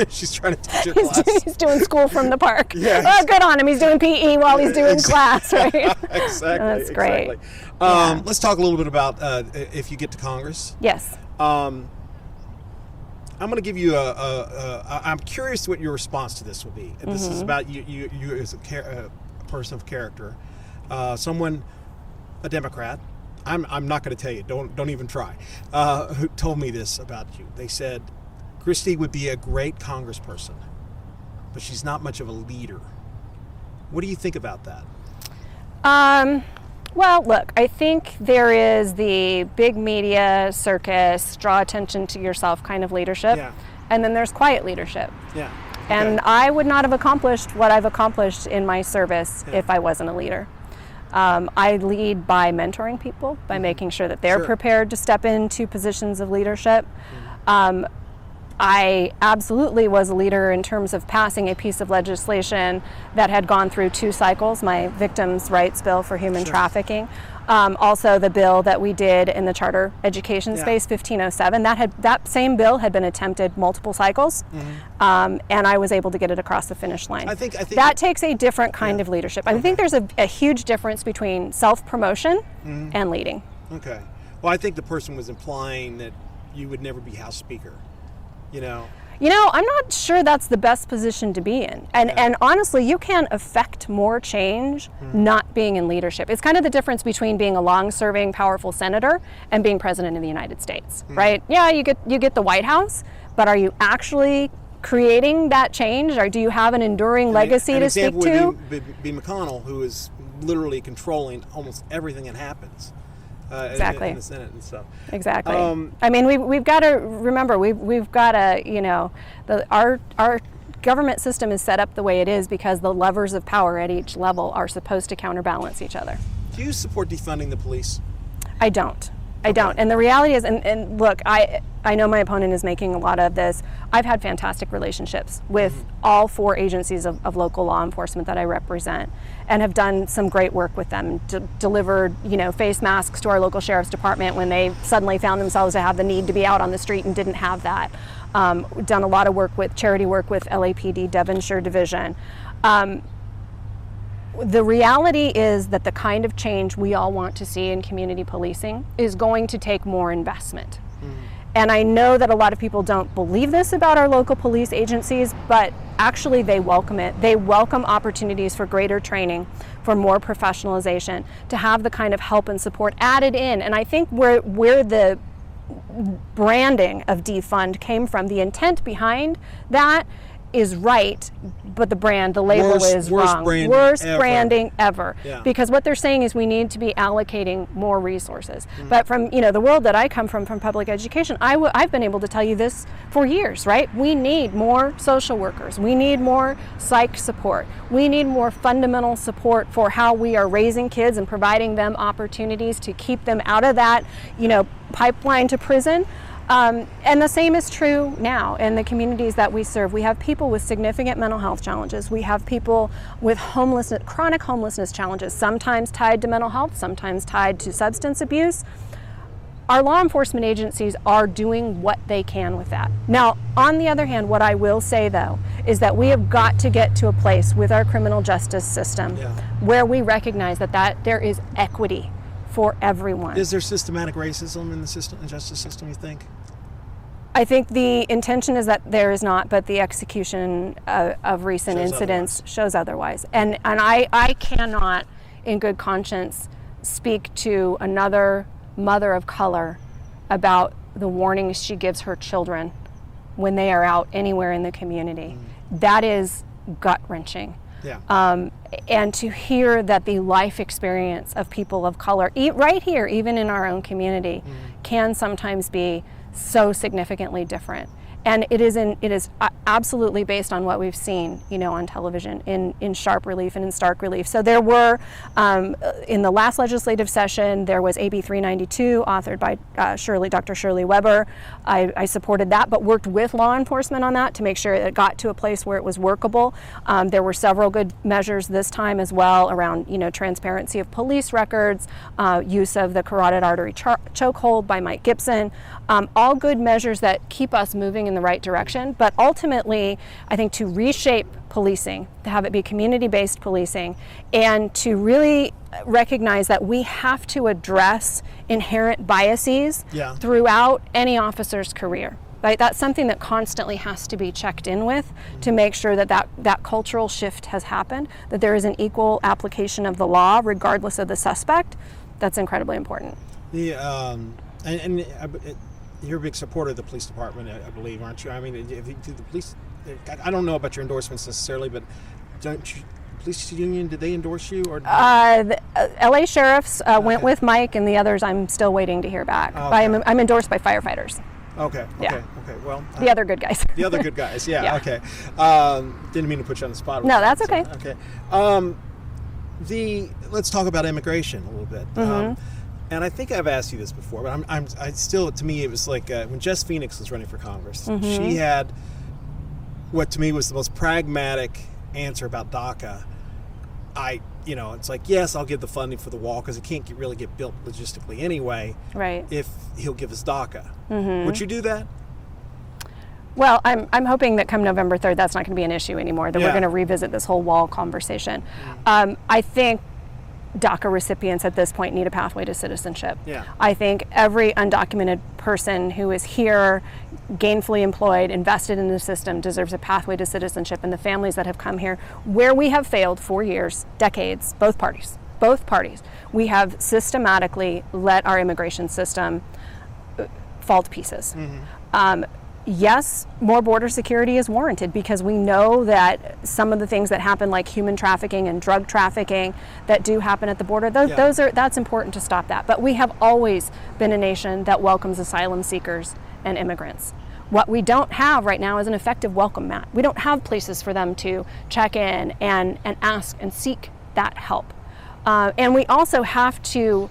Speaker 3: She's trying to teach her class.
Speaker 4: He's doing school from the park. Yeah, oh, good on him. He's doing PE while he's doing class, right?
Speaker 3: Exactly.
Speaker 4: That's great.
Speaker 3: Exactly. Let's talk a little bit about if you get to Congress.
Speaker 4: Yes.
Speaker 3: I'm going to give you I'm curious what your response to this will be. This is about you as a person of character, someone, a Democrat. I'm not going to tell you. Don't even try. Who told me this about you? They said Christy would be a great congressperson, but she's not much of a leader. What do you think about that?
Speaker 4: Well, look, I think there is the big media circus, draw attention to yourself kind of leadership.
Speaker 3: Yeah.
Speaker 4: And then there's quiet leadership.
Speaker 3: Yeah. Okay.
Speaker 4: And I would not have accomplished what I've accomplished in my service if I wasn't a leader. I lead by mentoring people, by making sure that they're prepared to step into positions of leadership. I absolutely was a leader in terms of passing a piece of legislation that had gone through 2 cycles, my victims' rights bill for human trafficking. Also the bill that we did in the charter education space, 1507, that same bill had been attempted multiple cycles, and I was able to get it across the finish line.
Speaker 3: I think
Speaker 4: that takes a different kind of leadership. I think there's a huge difference between self-promotion and leading.
Speaker 3: Okay. Well, I think the person was implying that you would never be House Speaker. You know,
Speaker 4: I'm not sure that's the best position to be in. And honestly, you can affect more change not being in leadership. It's kind of the difference between being a long-serving, powerful senator and being president of the United States, right? Yeah, you get the White House, but are you actually creating that change, or do you have an enduring legacy to speak to?
Speaker 3: Would be McConnell, who is literally controlling almost everything that happens.
Speaker 4: Exactly.
Speaker 3: In the Senate and stuff.
Speaker 4: Exactly. I mean, we've got to remember, we've got to, our government system is set up the way it is because the levers of power at each level are supposed to counterbalance each other.
Speaker 3: Do you support defunding the police?
Speaker 4: I don't. And the reality is, and look, I know my opponent is making a lot of this. I've had fantastic relationships with all 4 agencies of local law enforcement that I represent, and have done some great work with them. Delivered, face masks to our local sheriff's department when they suddenly found themselves to have the need to be out on the street and didn't have that. Done a lot of charity work with LAPD Devonshire Division. The reality is that the kind of change we all want to see in community policing is going to take more investment. And I know that a lot of people don't believe this about our local police agencies, but actually they welcome it. They welcome opportunities for greater training, for more professionalization, to have the kind of help and support added in. And I think where the branding of defund came from, the intent behind that is right, but the label is wrong. Worst branding ever. Yeah. Because what they're saying is we need to be allocating more resources. But from the world that I come from public education, I've been able to tell you this for years, right? We need more social workers. We need more psych support. We need more fundamental support for how we are raising kids and providing them opportunities to keep them out of that, pipeline to prison. And the same is true now in the communities that we serve. We have people with significant mental health challenges. We have people with chronic homelessness challenges, sometimes tied to mental health, sometimes tied to substance abuse. Our law enforcement agencies are doing what they can with that. Now, on the other hand, what I will say, though, is that we have got to get to a place with our criminal justice system where we recognize that there is equity for everyone.
Speaker 3: Is there systematic racism in the justice system, you think?
Speaker 4: I think the intention is that there is not, but the execution of recent incidents shows otherwise. And I cannot, in good conscience, speak to another mother of color about the warnings she gives her children when they are out anywhere in the community. That is gut-wrenching. Yeah. And to hear that the life experience of people of color, right here, even in our own community, can sometimes be so significantly different. And it is absolutely based on what we've seen, on television in sharp relief and in stark relief. So there were, in the last legislative session, there was AB 392 authored by Dr. Shirley Weber. I supported that, but worked with law enforcement on that to make sure it got to a place where it was workable. There were several good measures this time as well around, transparency of police records, use of the carotid artery chokehold by Mike Gibson. All good measures that keep us moving in the right direction, but ultimately, I think to reshape policing, to have it be community-based policing, and to really recognize that we have to address inherent biases throughout any officer's career. right? That's something that constantly has to be checked in with to make sure that cultural shift has happened, that there is an equal application of the law regardless of the suspect. That's incredibly important.
Speaker 3: You're a big supporter of the police department, I believe, aren't you? I mean, do the police, I don't know about your endorsements necessarily, but don't you, police union, did they endorse you? Or
Speaker 4: the LA sheriffs went with Mike, and the others I'm still waiting to hear back. Okay. I'm endorsed by firefighters.
Speaker 3: Okay. Well,
Speaker 4: the other good guys.
Speaker 3: The other good guys. Yeah. Okay. Didn't mean to put you on the spot.
Speaker 4: No, that's okay.
Speaker 3: Okay. Let's talk about immigration a little bit. And I think I've asked you this before, but I still, to me, it was like when Jess Phoenix was running for Congress, she had what to me was the most pragmatic answer about DACA. It's like, yes, I'll give the funding for the wall because it can't really get built logistically anyway.
Speaker 4: Right.
Speaker 3: If he'll give us DACA. Would you do that?
Speaker 4: Well, I'm hoping that come November 3rd, that's not going to be an issue anymore, that we're going to revisit this whole wall conversation. I think DACA recipients at this point need a pathway to citizenship.
Speaker 3: Yeah.
Speaker 4: I think every undocumented person who is here, gainfully employed, invested in the system, deserves a pathway to citizenship. And the families that have come here, where we have failed for years, decades, both parties, we have systematically let our immigration system fall to pieces. Yes, more border security is warranted because we know that some of the things that happen, like human trafficking and drug trafficking, that do happen at the border, that's important to stop that. But we have always been a nation that welcomes asylum seekers and immigrants. What we don't have right now is an effective welcome mat. We don't have places for them to check in and ask and seek that help. And we also have to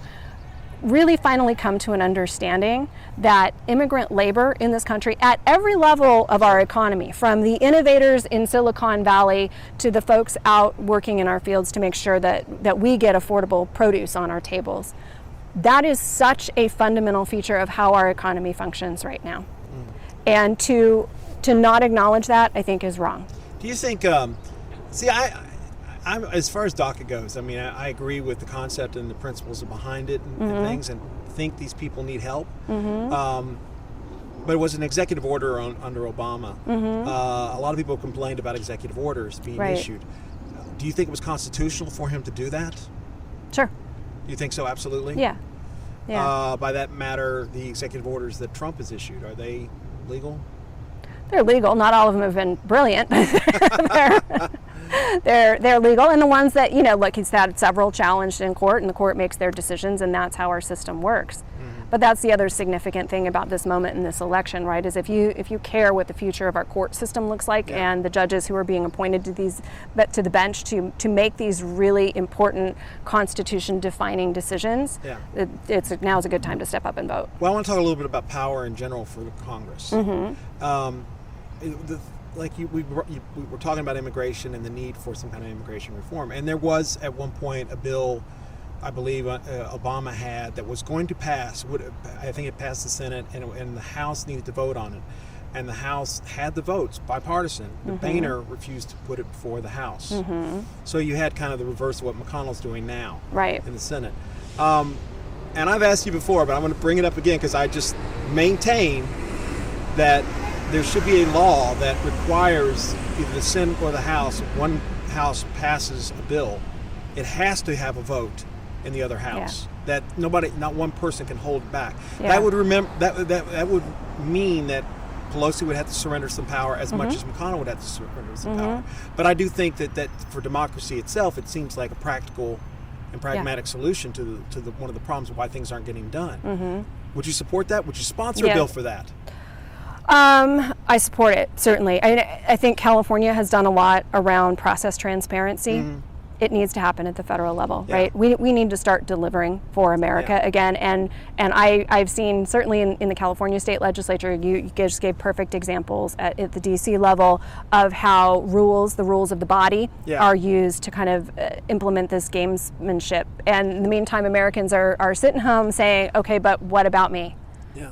Speaker 4: really finally come to an understanding that immigrant labor in this country at every level of our economy, from the innovators in Silicon Valley to the folks out working in our fields to make sure that we get affordable produce on our tables, that is such a fundamental feature of how our economy functions right now. And to not acknowledge that, I think, is wrong.
Speaker 3: Do you think, I'm, as far as DACA goes, I mean, I agree with the concept and the principles behind it and things, and think these people need help. But it was an executive order under Obama. A lot of people complained about executive orders being issued. Do you think it was constitutional for him to do that?
Speaker 4: Sure.
Speaker 3: You think so? Absolutely?
Speaker 4: Yeah.
Speaker 3: By that matter, the executive orders that Trump has issued, are they legal?
Speaker 4: They're legal. Not all of them have been brilliant, but they're legal. And the ones that, look, he's had several challenged in court, and the court makes their decisions, and that's how our system works. But that's the other significant thing about this moment in this election, right, is if you care what the future of our court system looks like, and the judges who are being appointed to the bench to make these really important Constitution-defining decisions, now's a good time to step up and vote.
Speaker 3: Well, I want to talk a little bit about power in general for the Congress. We were talking about immigration and the need for some kind of immigration reform, and there was at one point a bill, I believe Obama had, that was going to pass. I think it passed the Senate, and the House needed to vote on it, and the House had the votes, bipartisan. But Boehner refused to put it before the House. So you had kind of the reverse of what McConnell's doing now in the Senate. And I've asked you before, but I'm going to bring it up again because I just maintain that there should be a law that requires either the Senate or the House, if one House passes a bill, it has to have a vote in the other House. That not one person can hold it back. That would that would mean that Pelosi would have to surrender some power as much as McConnell would have to surrender some power. But I do think that for democracy itself, it seems like a practical and pragmatic solution to one of the problems of why things aren't getting done. Would you support that? Would you sponsor a bill for that?
Speaker 4: I support it, certainly. I think California has done a lot around process transparency. It needs to happen at the federal level, right? We need to start delivering for America again. And I've seen, certainly in the California state legislature, you just gave perfect examples at the DC level of how the rules of the body are used to kind of implement this gamesmanship. And in the meantime, Americans are sitting home saying, okay, but what about me?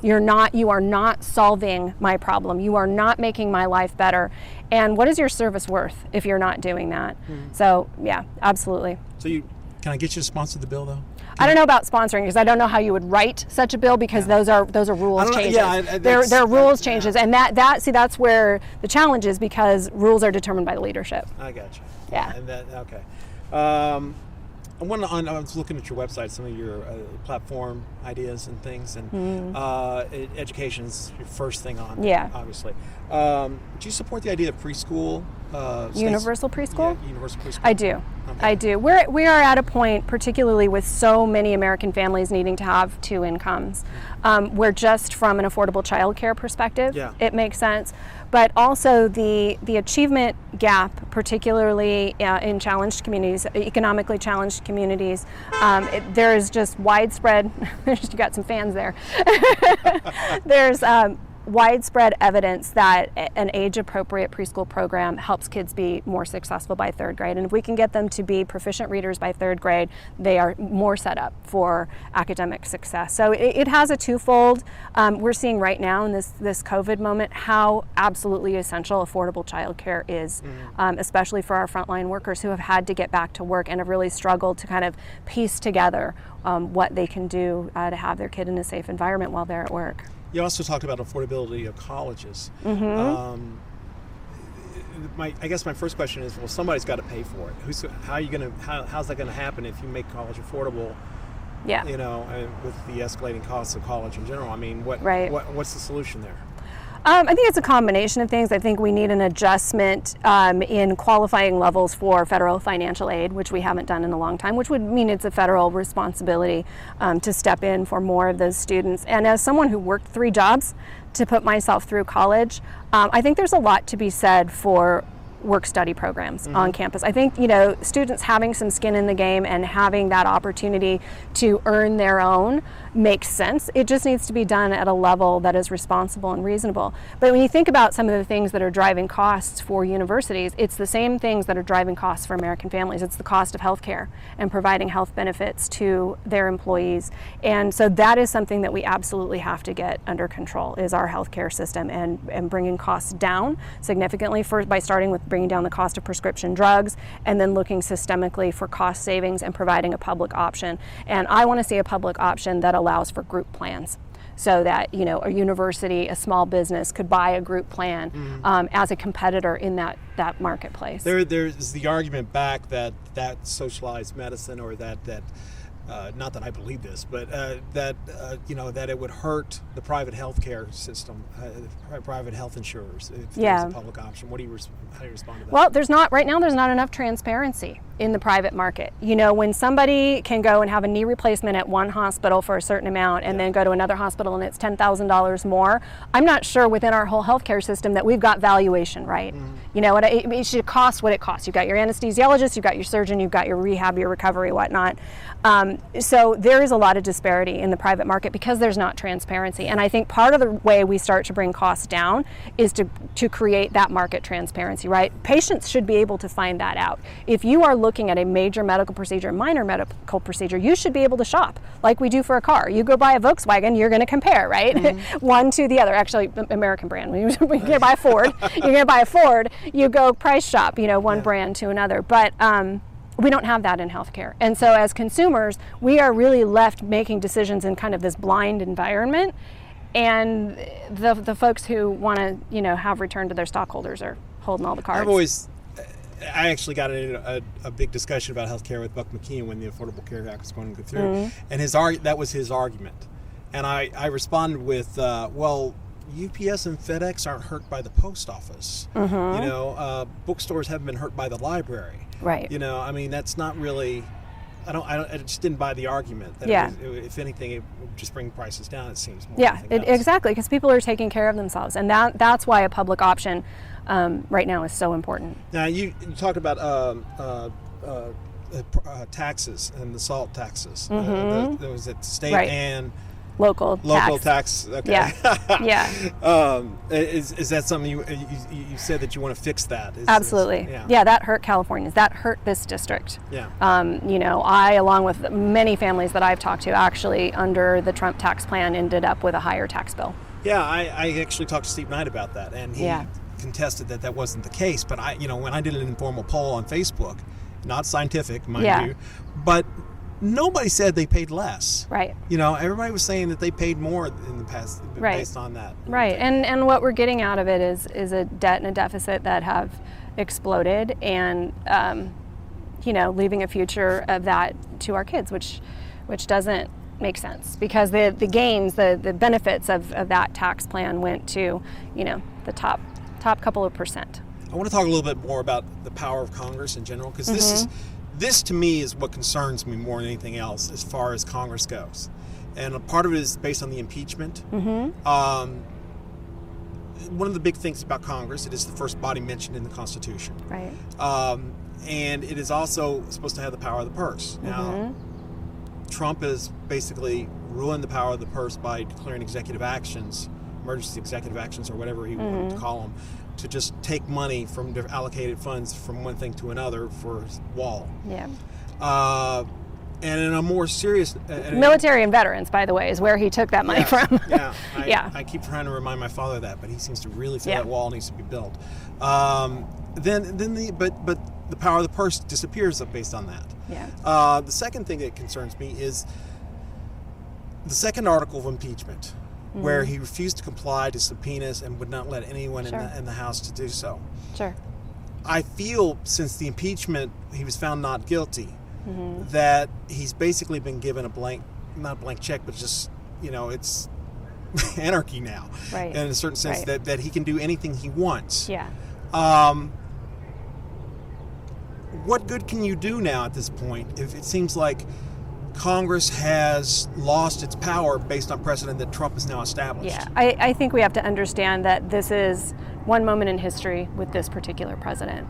Speaker 4: You are not solving my problem. You are not making my life better. And what is your service worth if you're not doing that? So, yeah, absolutely.
Speaker 3: So Can I get you to sponsor the bill, though?
Speaker 4: I don't know about sponsoring because I don't know how you would write such a bill because those are rules changes.
Speaker 3: Yeah,
Speaker 4: there are rules changes, and that's where the challenge is because rules are determined by the leadership.
Speaker 3: I got you.
Speaker 4: Yeah.
Speaker 3: And okay. I was looking at your website, some of your platform ideas and things, and education's your first thing on.
Speaker 4: Yeah.
Speaker 3: Obviously. Do you support the idea of preschool?
Speaker 4: Universal preschool?
Speaker 3: Yeah, universal preschool.
Speaker 4: I do.
Speaker 3: Okay.
Speaker 4: I do. We are at a point, particularly with so many American families needing to have two incomes, where just from an affordable child care perspective, it makes sense. But also the achievement gap, particularly in challenged communities, economically challenged communities, there is just widespread, you got some fans there, there's widespread evidence that an age-appropriate preschool program helps kids be more successful by third grade. And if we can get them to be proficient readers by third grade, they are more set up for academic success. So it has a twofold. We're seeing right now in this COVID moment how absolutely essential affordable childcare is, especially for our frontline workers who have had to get back to work and have really struggled to kind of piece together what they can do to have their kid in a safe environment while they're at work.
Speaker 3: You also talked about affordability of colleges. I guess my first question is, well, somebody's got to pay for it. How's that going to happen if you make college affordable?
Speaker 4: Yeah.
Speaker 3: You know, with the escalating costs of college in general. I mean, what's the solution there?
Speaker 4: I think it's a combination of things. I think we need an adjustment in qualifying levels for federal financial aid, which we haven't done in a long time, which would mean it's a federal responsibility to step in for more of those students. And as someone who worked 3 jobs to put myself through college, I think there's a lot to be said for work-study programs on campus. I think, students having some skin in the game and having that opportunity to earn their own makes sense. It just needs to be done at a level that is responsible and reasonable. But when you think about some of the things that are driving costs for universities, it's the same things that are driving costs for American families. It's the cost of healthcare and providing health benefits to their employees. And so that is something that we absolutely have to get under control, is our healthcare system and bringing costs down significantly by starting with bringing down the cost of prescription drugs and then looking systemically for cost savings and providing a public option. And I want to see a public option that allows for group plans, so that a university, a small business could buy a group plan as a competitor in that marketplace.
Speaker 3: There's the argument back that socialized medicine, or that not that I believe this, but that it would hurt the private healthcare system, private health insurers if there's a public option. How do you respond to that?
Speaker 4: Well, there's not enough transparency in the private market. When somebody can go and have a knee replacement at one hospital for a certain amount and then go to another hospital and it's $10,000 more, I'm not sure within our whole healthcare system that we've got valuation right. It should cost what it costs. You've got your anesthesiologist, you've got your surgeon, you've got your rehab, your recovery, whatnot. So there is a lot of disparity in the private market because there's not transparency. And I think part of the way we start to bring costs down is to create that market transparency, right? Patients should be able to find that out. If you are looking at a major medical procedure, a minor medical procedure, you should be able to shop like we do for a car. You go buy a Volkswagen, you're going to compare, right? One to the other. Actually, American brand. When you're going to buy a Ford, you go price shop, one brand to another. But we don't have that in healthcare. And so as consumers, we are really left making decisions in kind of this blind environment. And the folks who want to, have return to their stockholders are holding all the cards.
Speaker 3: I actually got in a big discussion about healthcare with Buck McKeon when the Affordable Care Act was going to go through. And that was his argument. And I responded with, well, UPS and FedEx aren't hurt by the post office. Bookstores haven't been hurt by the library.
Speaker 4: Right.
Speaker 3: That's not really. I just didn't buy the argument. That if anything, it would just bring prices down. It seems more.
Speaker 4: Yeah, exactly, because people are taking care of themselves, and that's why a public option right now is so important.
Speaker 3: Now you talked about taxes and the SALT taxes. There was at state and
Speaker 4: local tax.
Speaker 3: Okay.
Speaker 4: Yeah.
Speaker 3: Is that something you said that you want to fix that?
Speaker 4: Absolutely. That hurt Californians. That hurt this district.
Speaker 3: Yeah.
Speaker 4: I, along with many families that I've talked to, actually under the Trump tax plan ended up with a higher tax bill.
Speaker 3: Yeah, I actually talked to Steve Knight about that, and he contested that wasn't the case. But when I did an informal poll on Facebook, not scientific, mind
Speaker 4: Yeah.
Speaker 3: you, but nobody said they paid less.
Speaker 4: Right.
Speaker 3: You know, everybody was saying that they paid more in the past
Speaker 4: Right.
Speaker 3: based on that.
Speaker 4: Right, and what we're getting out of it is a debt and a deficit that have exploded, and leaving a future of that to our kids, which doesn't make sense, because the gains, the benefits of that tax plan went to the top couple of percent.
Speaker 3: I want to talk a little bit more about the power of Congress in general, because this to me is what concerns me more than anything else as far as Congress goes. And a part of it is based on the impeachment. One of the big things about Congress, it is the first body mentioned in the Constitution.
Speaker 4: Right.
Speaker 3: And it is also supposed to have the power of the purse. Now, Trump is basically ruined the power of the purse by declaring executive actions, emergency executive actions, or whatever he wanted to call them, to just take money from the allocated funds from one thing to another for his wall.
Speaker 4: Yeah.
Speaker 3: And in a more serious...
Speaker 4: Military and veterans, by the way, is where he took that money from.
Speaker 3: I keep trying to remind my father that, but he seems to really feel that wall needs to be built. But the power of the purse disappears based on that.
Speaker 4: Yeah.
Speaker 3: The second thing that concerns me is the second article of impeachment, where he refused to comply to subpoenas and would not let anyone in the House to do so.
Speaker 4: Sure.
Speaker 3: I feel since the impeachment, he was found not guilty, that he's basically been given a blank, not a blank check, but just, it's anarchy now.
Speaker 4: Right.
Speaker 3: In a certain sense, that he can do anything he wants.
Speaker 4: Yeah.
Speaker 3: What good can you do now at this point if it seems like Congress has lost its power based on precedent that Trump has now established?
Speaker 4: Yeah, I think we have to understand that this is one moment in history with this particular president.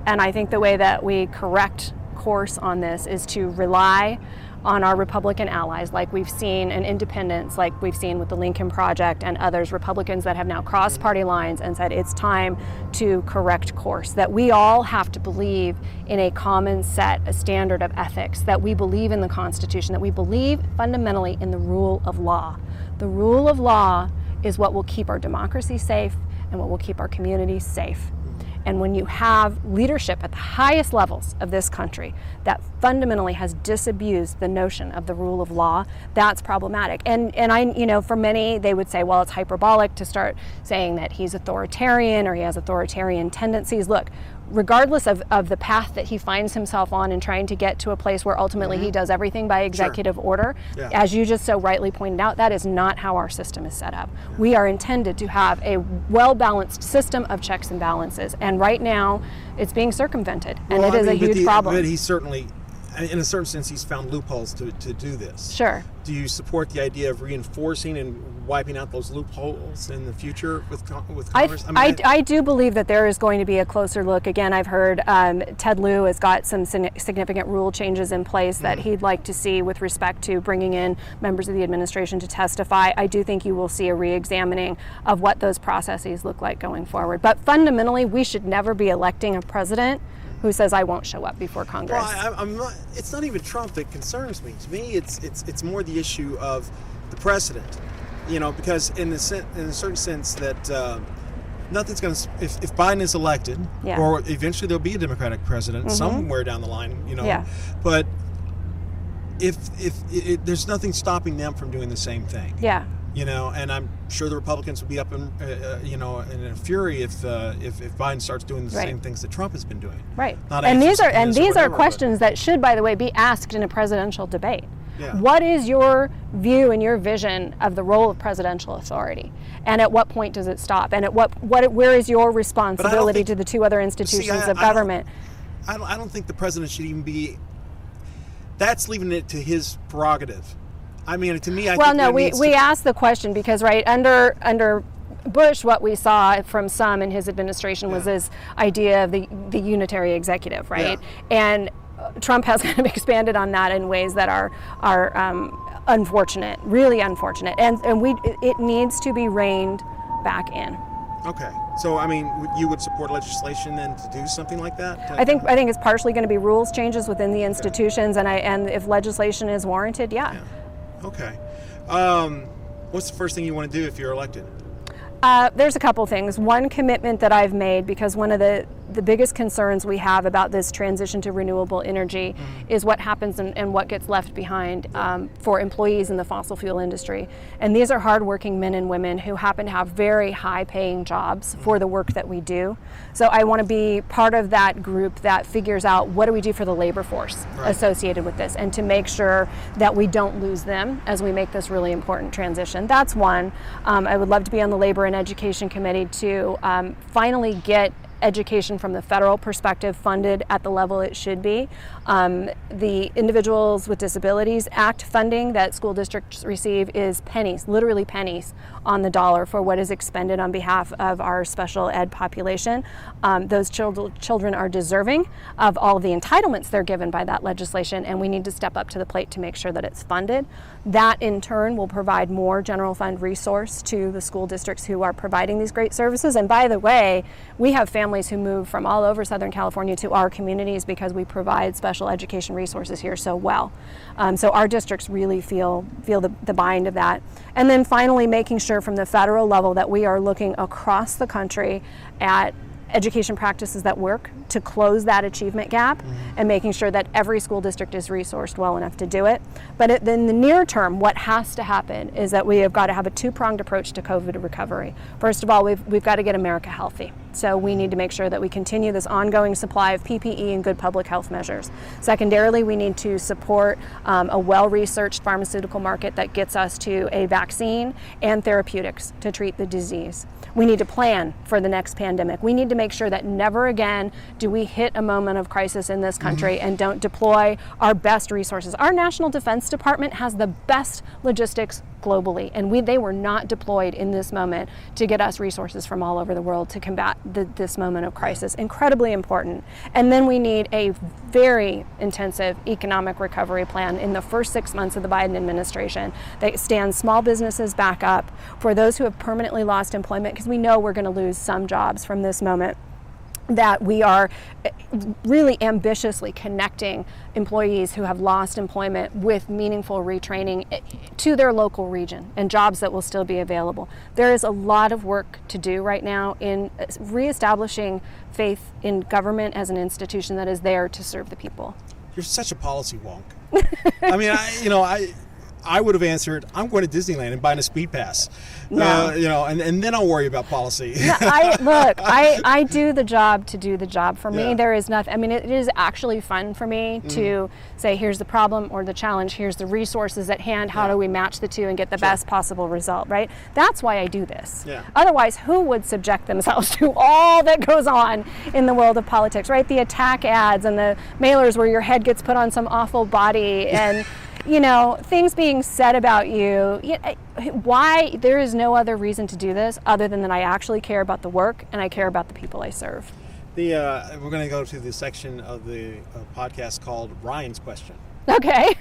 Speaker 4: And I think the way that we correct course on this is to rely on our Republican allies, like we've seen, and independents, like we've seen with the Lincoln Project and others, Republicans that have now crossed party lines and said it's time to correct course, that we all have to believe in a common set, a standard of ethics, that we believe in the Constitution, that we believe fundamentally in the rule of law. The rule of law is what will keep our democracy safe and what will keep our communities safe. And when you have leadership at the highest levels of this country that fundamentally has disabused the notion of the rule of law, that's problematic. And I, for many, they would say, well, it's hyperbolic to start saying that he's authoritarian or he has authoritarian tendencies. Look, regardless of the path that he finds himself on and trying to get to a place where ultimately he does everything by executive order, as you just so rightly pointed out, that is not how our system is set up. We are intended to have a well-balanced system of checks and balances, and right now it's being circumvented, and it is a huge problem.
Speaker 3: But he certainly, in a certain sense, he's found loopholes to do this.
Speaker 4: Sure.
Speaker 3: Do you support the idea of reinforcing and wiping out those loopholes in the future with Congress?
Speaker 4: I do believe that there is going to be a closer look. Again, I've heard Ted Lieu has got some significant rule changes in place that he'd like to see with respect to bringing in members of the administration to testify. I do think you will see a re-examining of what those processes look like going forward. But fundamentally, we should never be electing a president who says I won't show up before Congress.
Speaker 3: Well, it's not even Trump that concerns me. To me, it's more the issue of the precedent. Because in a certain sense that nothing's going to, if Biden is elected, or eventually there'll be a Democratic president somewhere down the line, but if there's nothing stopping them from doing the same thing.
Speaker 4: Yeah.
Speaker 3: And I'm sure the Republicans would be up in a fury if Biden starts doing the same things that Trump has been doing.
Speaker 4: Right. These are questions that should, by the way, be asked in a presidential debate. Yeah. What is your view and your vision of the role of presidential authority, and at what point does it stop? And at where is your responsibility to the two other institutions of government?
Speaker 3: I don't think the president should even be. That's leaving it to his prerogative. I mean, to me,
Speaker 4: we asked the question because under Bush, what we saw from some in his administration was this idea of the unitary executive, right? Yeah. And Trump has kind of expanded on that in ways that are unfortunate, really unfortunate, and it needs to be reined back in.
Speaker 3: Okay, so I mean, you would support legislation then to do something like that?
Speaker 4: I think it's partially going to be rules changes within the institutions, and if legislation is warranted, yeah.
Speaker 3: Okay. What's the first thing you want to do if you're elected?
Speaker 4: There's a couple things. One commitment that I've made, because one of the the biggest concerns we have about this transition to renewable energy is what happens and what gets left behind for employees in the fossil fuel industry. And these are hardworking men and women who happen to have very high paying jobs for the work that we do. So I want to be part of that group that figures out what do we do for the labor force associated with this, and to make sure that we don't lose them as we make this really important transition. That's one. I would love to be on the Labor and Education Committee to finally get education from the federal perspective funded at the level it should be. The Individuals with Disabilities Act funding that school districts receive is pennies, literally pennies on the dollar for what is expended on behalf of our special ed population. Those children are deserving of all of the entitlements they're given by that legislation, and we need to step up to the plate to make sure that it's funded. That in turn will provide more general fund resource to the school districts who are providing these great services. And by the way, we have families who move from all over Southern California to our communities because we provide special education resources here so well. So our districts really feel the bind of that. And then finally, making sure from the federal level that we are looking across the country at education practices that work to close that achievement gap, and making sure that every school district is resourced well enough to do it. But in the near term, what has to happen is that we have got to have a two-pronged approach to COVID recovery. First of all, we've got to get America healthy. So we need to make sure that we continue this ongoing supply of PPE and good public health measures. Secondarily, we need to support a well-researched pharmaceutical market that gets us to a vaccine and therapeutics to treat the disease. We need to plan for the next pandemic. We need to make sure that never again do we hit a moment of crisis in this country and don't deploy our best resources. Our National Defense Department has the best logistics globally, and they were not deployed in this moment to get us resources from all over the world to combat this moment of crisis. Incredibly important. And then we need a very intensive economic recovery plan in the first 6 months of the Biden administration that stands small businesses back up for those who have permanently lost employment, because we know we're going to lose some jobs from this moment. That we are really ambitiously connecting employees who have lost employment with meaningful retraining to their local region and jobs that will still be available. There is a lot of work to do right now in reestablishing faith in government as an institution that is there to serve the people.
Speaker 3: You're such a policy wonk. I mean, I would have answered, I'm going to Disneyland and buying a speed pass.
Speaker 4: No.
Speaker 3: And then I'll worry about policy.
Speaker 4: No, I do the job to do the job. For me, there is nothing. I mean, it is actually fun for me to say, here's the problem or the challenge, here's the resources at hand, how do we match the two and get the best possible result, right? That's why I do this. Yeah. Otherwise, who would subject themselves to all that goes on in the world of politics, right? The attack ads and the mailers where your head gets put on some awful body and things being said about you. Why? There is no other reason to do this other than that I actually care about the work and I care about the people I serve.
Speaker 3: We're going to go to the section of the podcast called Ryan's Question.
Speaker 4: Okay.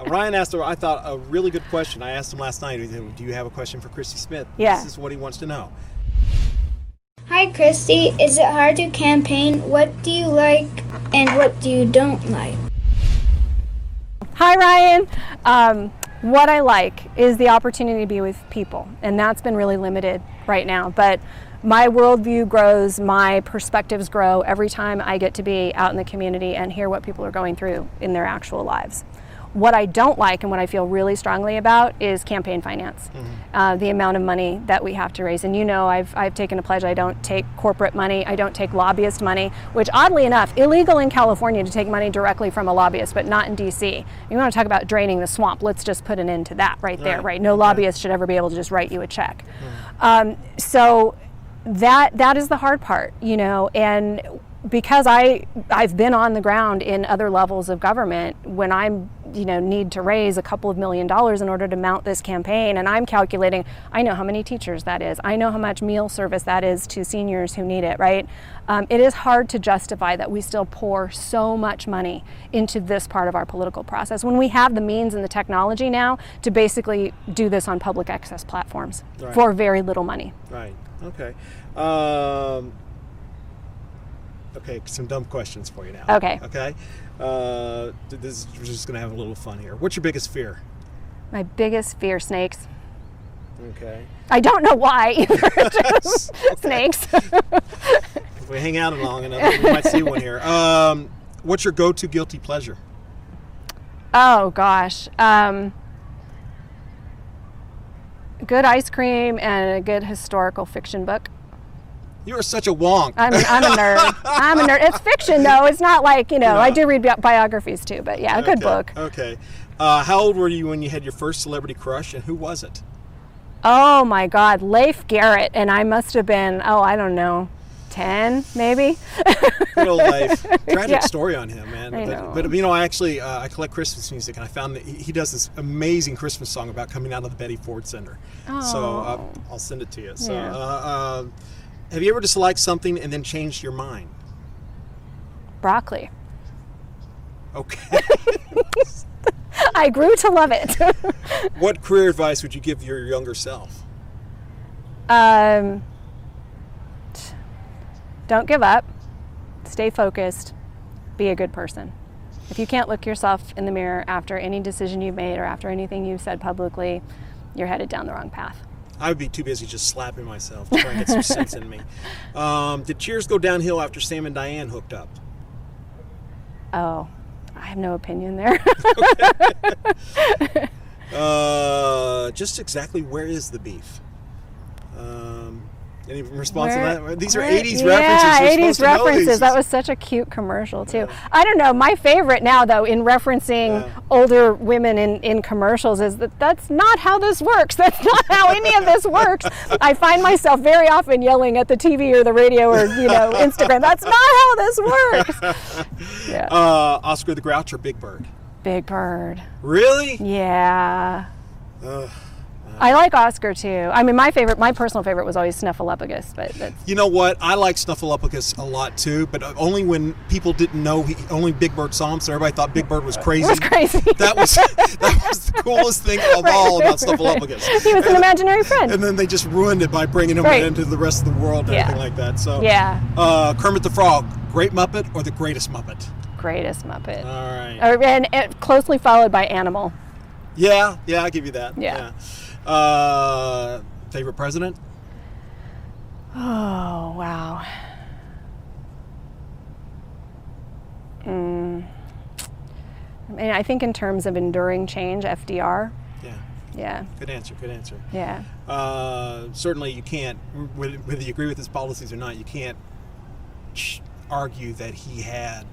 Speaker 3: Ryan asked, I thought, a really good question. I asked him last night, do you have a question for Christy Smith?
Speaker 4: Yeah.
Speaker 3: This is what he wants to know.
Speaker 5: Hi, Christy. Is it hard to campaign? What do you like and what do you don't like?
Speaker 4: Hi, Ryan. What I like is the opportunity to be with people, and that's been really limited right now. But my worldview grows, my perspectives grow every time I get to be out in the community and hear what people are going through in their actual lives. What I don't like and what I feel really strongly about is campaign finance, the amount of money that we have to raise. And I've taken a pledge. I don't take corporate money. I don't take lobbyist money, which oddly enough, illegal in California to take money directly from a lobbyist, but not in DC. You want to talk about draining the swamp. Let's just put an end to that right there, right? No lobbyist should ever be able to just write you a check. So that is the hard part, and because I've been on the ground in other levels of government when I'm need to raise a couple of $1 million in order to mount this campaign, and I'm calculating, I know how many teachers that is, I know how much meal service that is to seniors who need it, right? It is hard to justify that we still pour so much money into this part of our political process when we have the means and the technology now to basically do this on public access platforms for very little money.
Speaker 3: Right. Okay. Okay, some dumb questions for you now.
Speaker 4: Okay.
Speaker 3: We're just going to have a little fun here. What's your biggest fear?
Speaker 4: My biggest fear, snakes.
Speaker 3: Okay.
Speaker 4: I don't know why either. Just snakes.
Speaker 3: If we hang out long enough, we might see one here. What's your go-to guilty pleasure?
Speaker 4: Oh, gosh. Good ice cream and a good historical fiction book.
Speaker 3: You are such a wonk.
Speaker 4: I'm a nerd. I'm a nerd. It's fiction, though. It's not like, I do read biographies, too. But, yeah, a good book.
Speaker 3: Okay. How old were you when you had your first celebrity crush, and who was it?
Speaker 4: Oh, my God. Leif Garrett. And I must have been, I don't know, 10, maybe?
Speaker 3: Good old Leif. Tragic story on him, man.
Speaker 4: I know.
Speaker 3: But I collect Christmas music, and I found that he does this amazing Christmas song about coming out of the Betty Ford Center.
Speaker 4: Oh.
Speaker 3: So I'll send it to you. So,
Speaker 4: Yeah.
Speaker 3: have you ever disliked something and then changed your mind?
Speaker 4: Broccoli.
Speaker 3: Okay.
Speaker 4: I grew to love it.
Speaker 3: What career advice would you give your younger self?
Speaker 4: Don't give up. Stay focused. Be a good person. If you can't look yourself in the mirror after any decision you've made or after anything you've said publicly, you're headed down the wrong path.
Speaker 3: I would be too busy just slapping myself to try and get some sense in me. Did Cheers go downhill after Sam and Diane hooked up?
Speaker 4: Oh, I have no opinion there.
Speaker 3: Just exactly where is the beef? Any response to that? These are 80s references.
Speaker 4: Yeah,
Speaker 3: You're
Speaker 4: 80s
Speaker 3: supposed to know
Speaker 4: references.
Speaker 3: these.
Speaker 4: That was such a cute commercial, too. I don't know. My favorite now, though, in referencing older women in commercials is that's not how this works. That's not how any of this works. I find myself very often yelling at the TV or the radio or, Instagram. That's not how this works. Yeah.
Speaker 3: Oscar the Grouch or Big Bird?
Speaker 4: Big Bird.
Speaker 3: Really?
Speaker 4: Yeah. I like Oscar too. I mean, my personal favorite was always Snuffleupagus, but that's...
Speaker 3: You know what? I like Snuffleupagus a lot too, but only when people didn't know only Big Bird saw him, so everybody thought Big Bird was crazy.
Speaker 4: It was crazy.
Speaker 3: That was the coolest thing of all about Snuffleupagus.
Speaker 4: He was an imaginary friend.
Speaker 3: And then they just ruined it by bringing him into the rest of the world and everything like that. So Kermit the Frog, Great Muppet or the Greatest Muppet?
Speaker 4: Greatest Muppet.
Speaker 3: All right.
Speaker 4: And closely followed by Animal.
Speaker 3: Yeah, I'll give you that.
Speaker 4: Yeah.
Speaker 3: Favorite president?
Speaker 4: Oh, wow. I mean, I think in terms of enduring change, FDR. Yeah.
Speaker 3: Good answer.
Speaker 4: Yeah.
Speaker 3: Certainly you can't, whether you agree with his policies or not, you can't argue that he had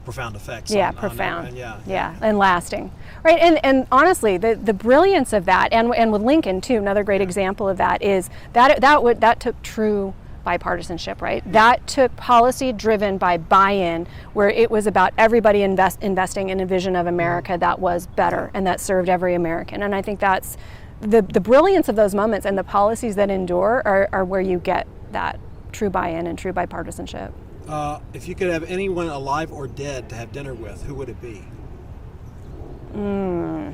Speaker 3: profound effects.
Speaker 4: Profound. And lasting. Right, and honestly, the brilliance of that, and with Lincoln too, another great example of that is that took true bipartisanship, right? That took policy driven by buy-in, where it was about everybody investing in a vision of America that was better and that served every American. And I think that's the brilliance of those moments, and the policies that endure are where you get that true buy-in and true bipartisanship.
Speaker 3: If you could have anyone alive or dead to have dinner with, who would it be?
Speaker 4: I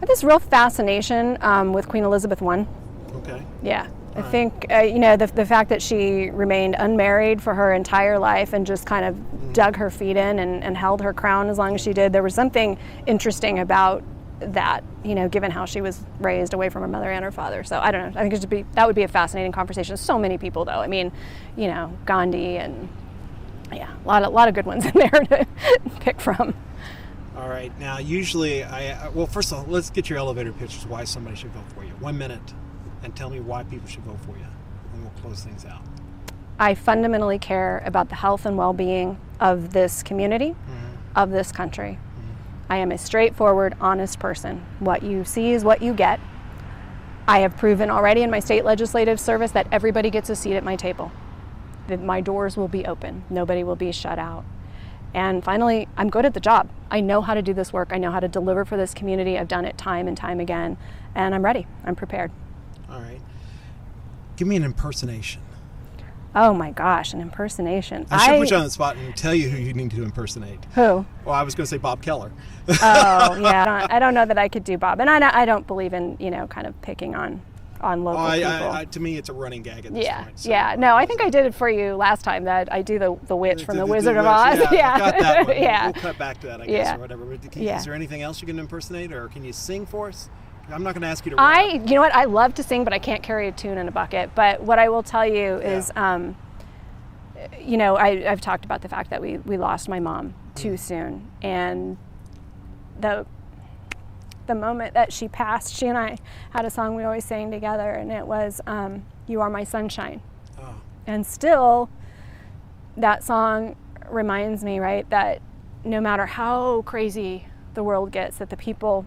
Speaker 4: have this real fascination with Queen Elizabeth I.
Speaker 3: Okay.
Speaker 4: Yeah. I think, the fact that she remained unmarried for her entire life and just kind of dug her feet in and held her crown as long as she did. There was something interesting about that, given how she was raised away from her mother and her father. So I don't know. I think that would be a fascinating conversation. So many people, though. I mean, Gandhi and a lot of good ones in there to pick from.
Speaker 3: All right. Now, usually, first of all, let's get your elevator pitch as why somebody should vote for you. 1 minute, and tell me why people should vote for you, and we'll close things out.
Speaker 4: I fundamentally care about the health and well-being of this community, of this country. I am a straightforward, honest person. What you see is what you get. I have proven already in my state legislative service that everybody gets a seat at my table, that my doors will be open. Nobody will be shut out. And finally, I'm good at the job. I know how to do this work. I know how to deliver for this community. I've done it time and time again, and I'm ready. I'm prepared.
Speaker 3: All right. Give me an impersonation.
Speaker 4: Oh my gosh, an impersonation.
Speaker 3: I should put you on the spot and tell you who you need to impersonate.
Speaker 4: Who?
Speaker 3: Well, I was going to say Bob Keller.
Speaker 4: Oh, yeah. I don't know that I could do Bob. And I don't believe in, kind of picking on local people.
Speaker 3: To me, it's a running gag at this point. So.
Speaker 4: Yeah. No, I think I did it for you last time, that I do the witch from the Wizard of Oz.
Speaker 3: Yeah. Got that one.
Speaker 4: Yeah.
Speaker 3: We'll cut back to that, I guess, or whatever. Is there anything else you can impersonate, or can you sing for us? I'm not going to ask you to rap.
Speaker 4: You know what? I love to sing, but I can't carry a tune in a bucket. But what I will tell you is I've talked about the fact that we lost my mom too soon, and the moment that she passed, she and I had a song we always sang together, and it was "You Are My Sunshine." Oh. And still, that song reminds me, right, that no matter how crazy the world gets, that the people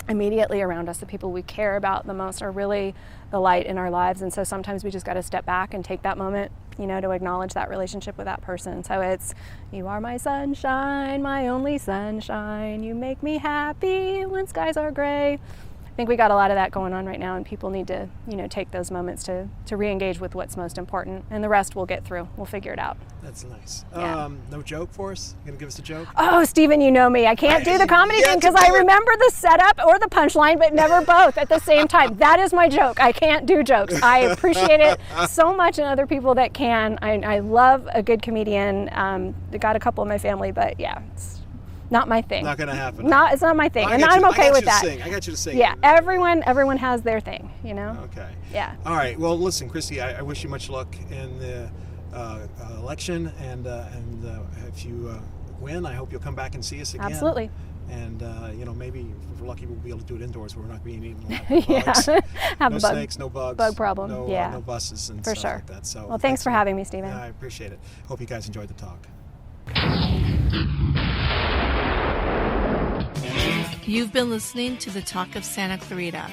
Speaker 4: immediately around us, the people we care about the most, are really the light in our lives. And so sometimes we just got to step back and take that moment, to acknowledge that relationship with that person. So it's, you are my sunshine, my only sunshine. You make me happy when skies are gray. I think we got a lot of that going on right now, and people need to, take those moments to re-engage with what's most important, and the rest we'll get through. We'll figure it out.
Speaker 3: That's nice.
Speaker 4: Yeah.
Speaker 3: No joke for us? You gonna give us a joke?
Speaker 4: Oh, Stephen, you know me. I can't do the comedy thing because I remember the setup or the punchline, but never both at the same time. That is my joke. I can't do jokes. I appreciate it so much, and other people that can. I love a good comedian. I got a couple in my family, but yeah, it's not my thing.
Speaker 3: Not gonna happen.
Speaker 4: It's not my thing, and I'm okay with that.
Speaker 3: I got you to sing.
Speaker 4: Yeah, everyone has their thing,
Speaker 3: Okay.
Speaker 4: Yeah.
Speaker 3: All right. Well, listen, Christy, I wish you much luck in the election, and if you win, I hope you'll come back and see us again.
Speaker 4: Absolutely.
Speaker 3: And maybe if we're lucky, we'll be able to do it indoors where we're not being eaten a lot of bugs.
Speaker 4: Have
Speaker 3: no snakes, no bugs,
Speaker 4: bug problem.
Speaker 3: no buses and
Speaker 4: for
Speaker 3: stuff
Speaker 4: sure.
Speaker 3: like that. So
Speaker 4: well, thanks for having me, Stephen.
Speaker 3: Yeah, I appreciate it. Hope you guys enjoyed the talk.
Speaker 1: You've been listening to the Talk of Santa Clarita.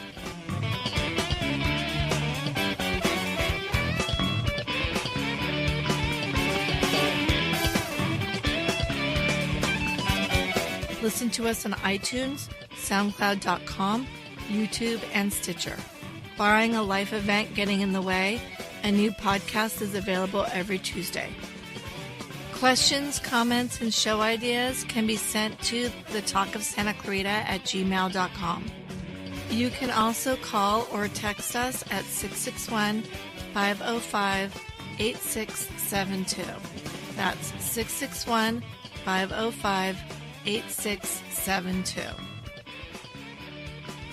Speaker 1: Listen to us on iTunes, SoundCloud.com, YouTube, and Stitcher. Barring a life event getting in the way, a new podcast is available every Tuesday. Questions, comments, and show ideas can be sent to thetalkofsantaclarita@gmail.com. You can also call or text us at 661-505-8672. That's 661-505-8672.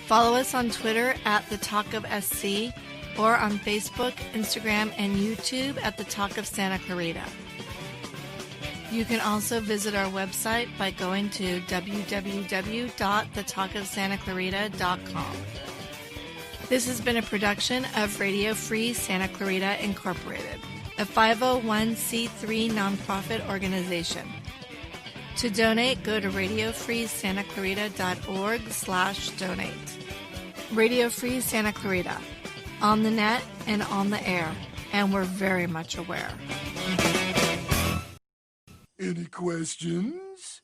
Speaker 1: Follow us on Twitter at The Talk of SC, or on Facebook, Instagram, and YouTube at The Talk of Santa Clarita. You can also visit our website by going to www.thetalkofsantaclarita.com. This has been a production of Radio Free Santa Clarita Incorporated, a 501c3 nonprofit organization. To donate, go to radiofreesantaclarita.org/donate. Radio Free Santa Clarita, on the net and on the air, and we're very much aware.
Speaker 6: Any questions?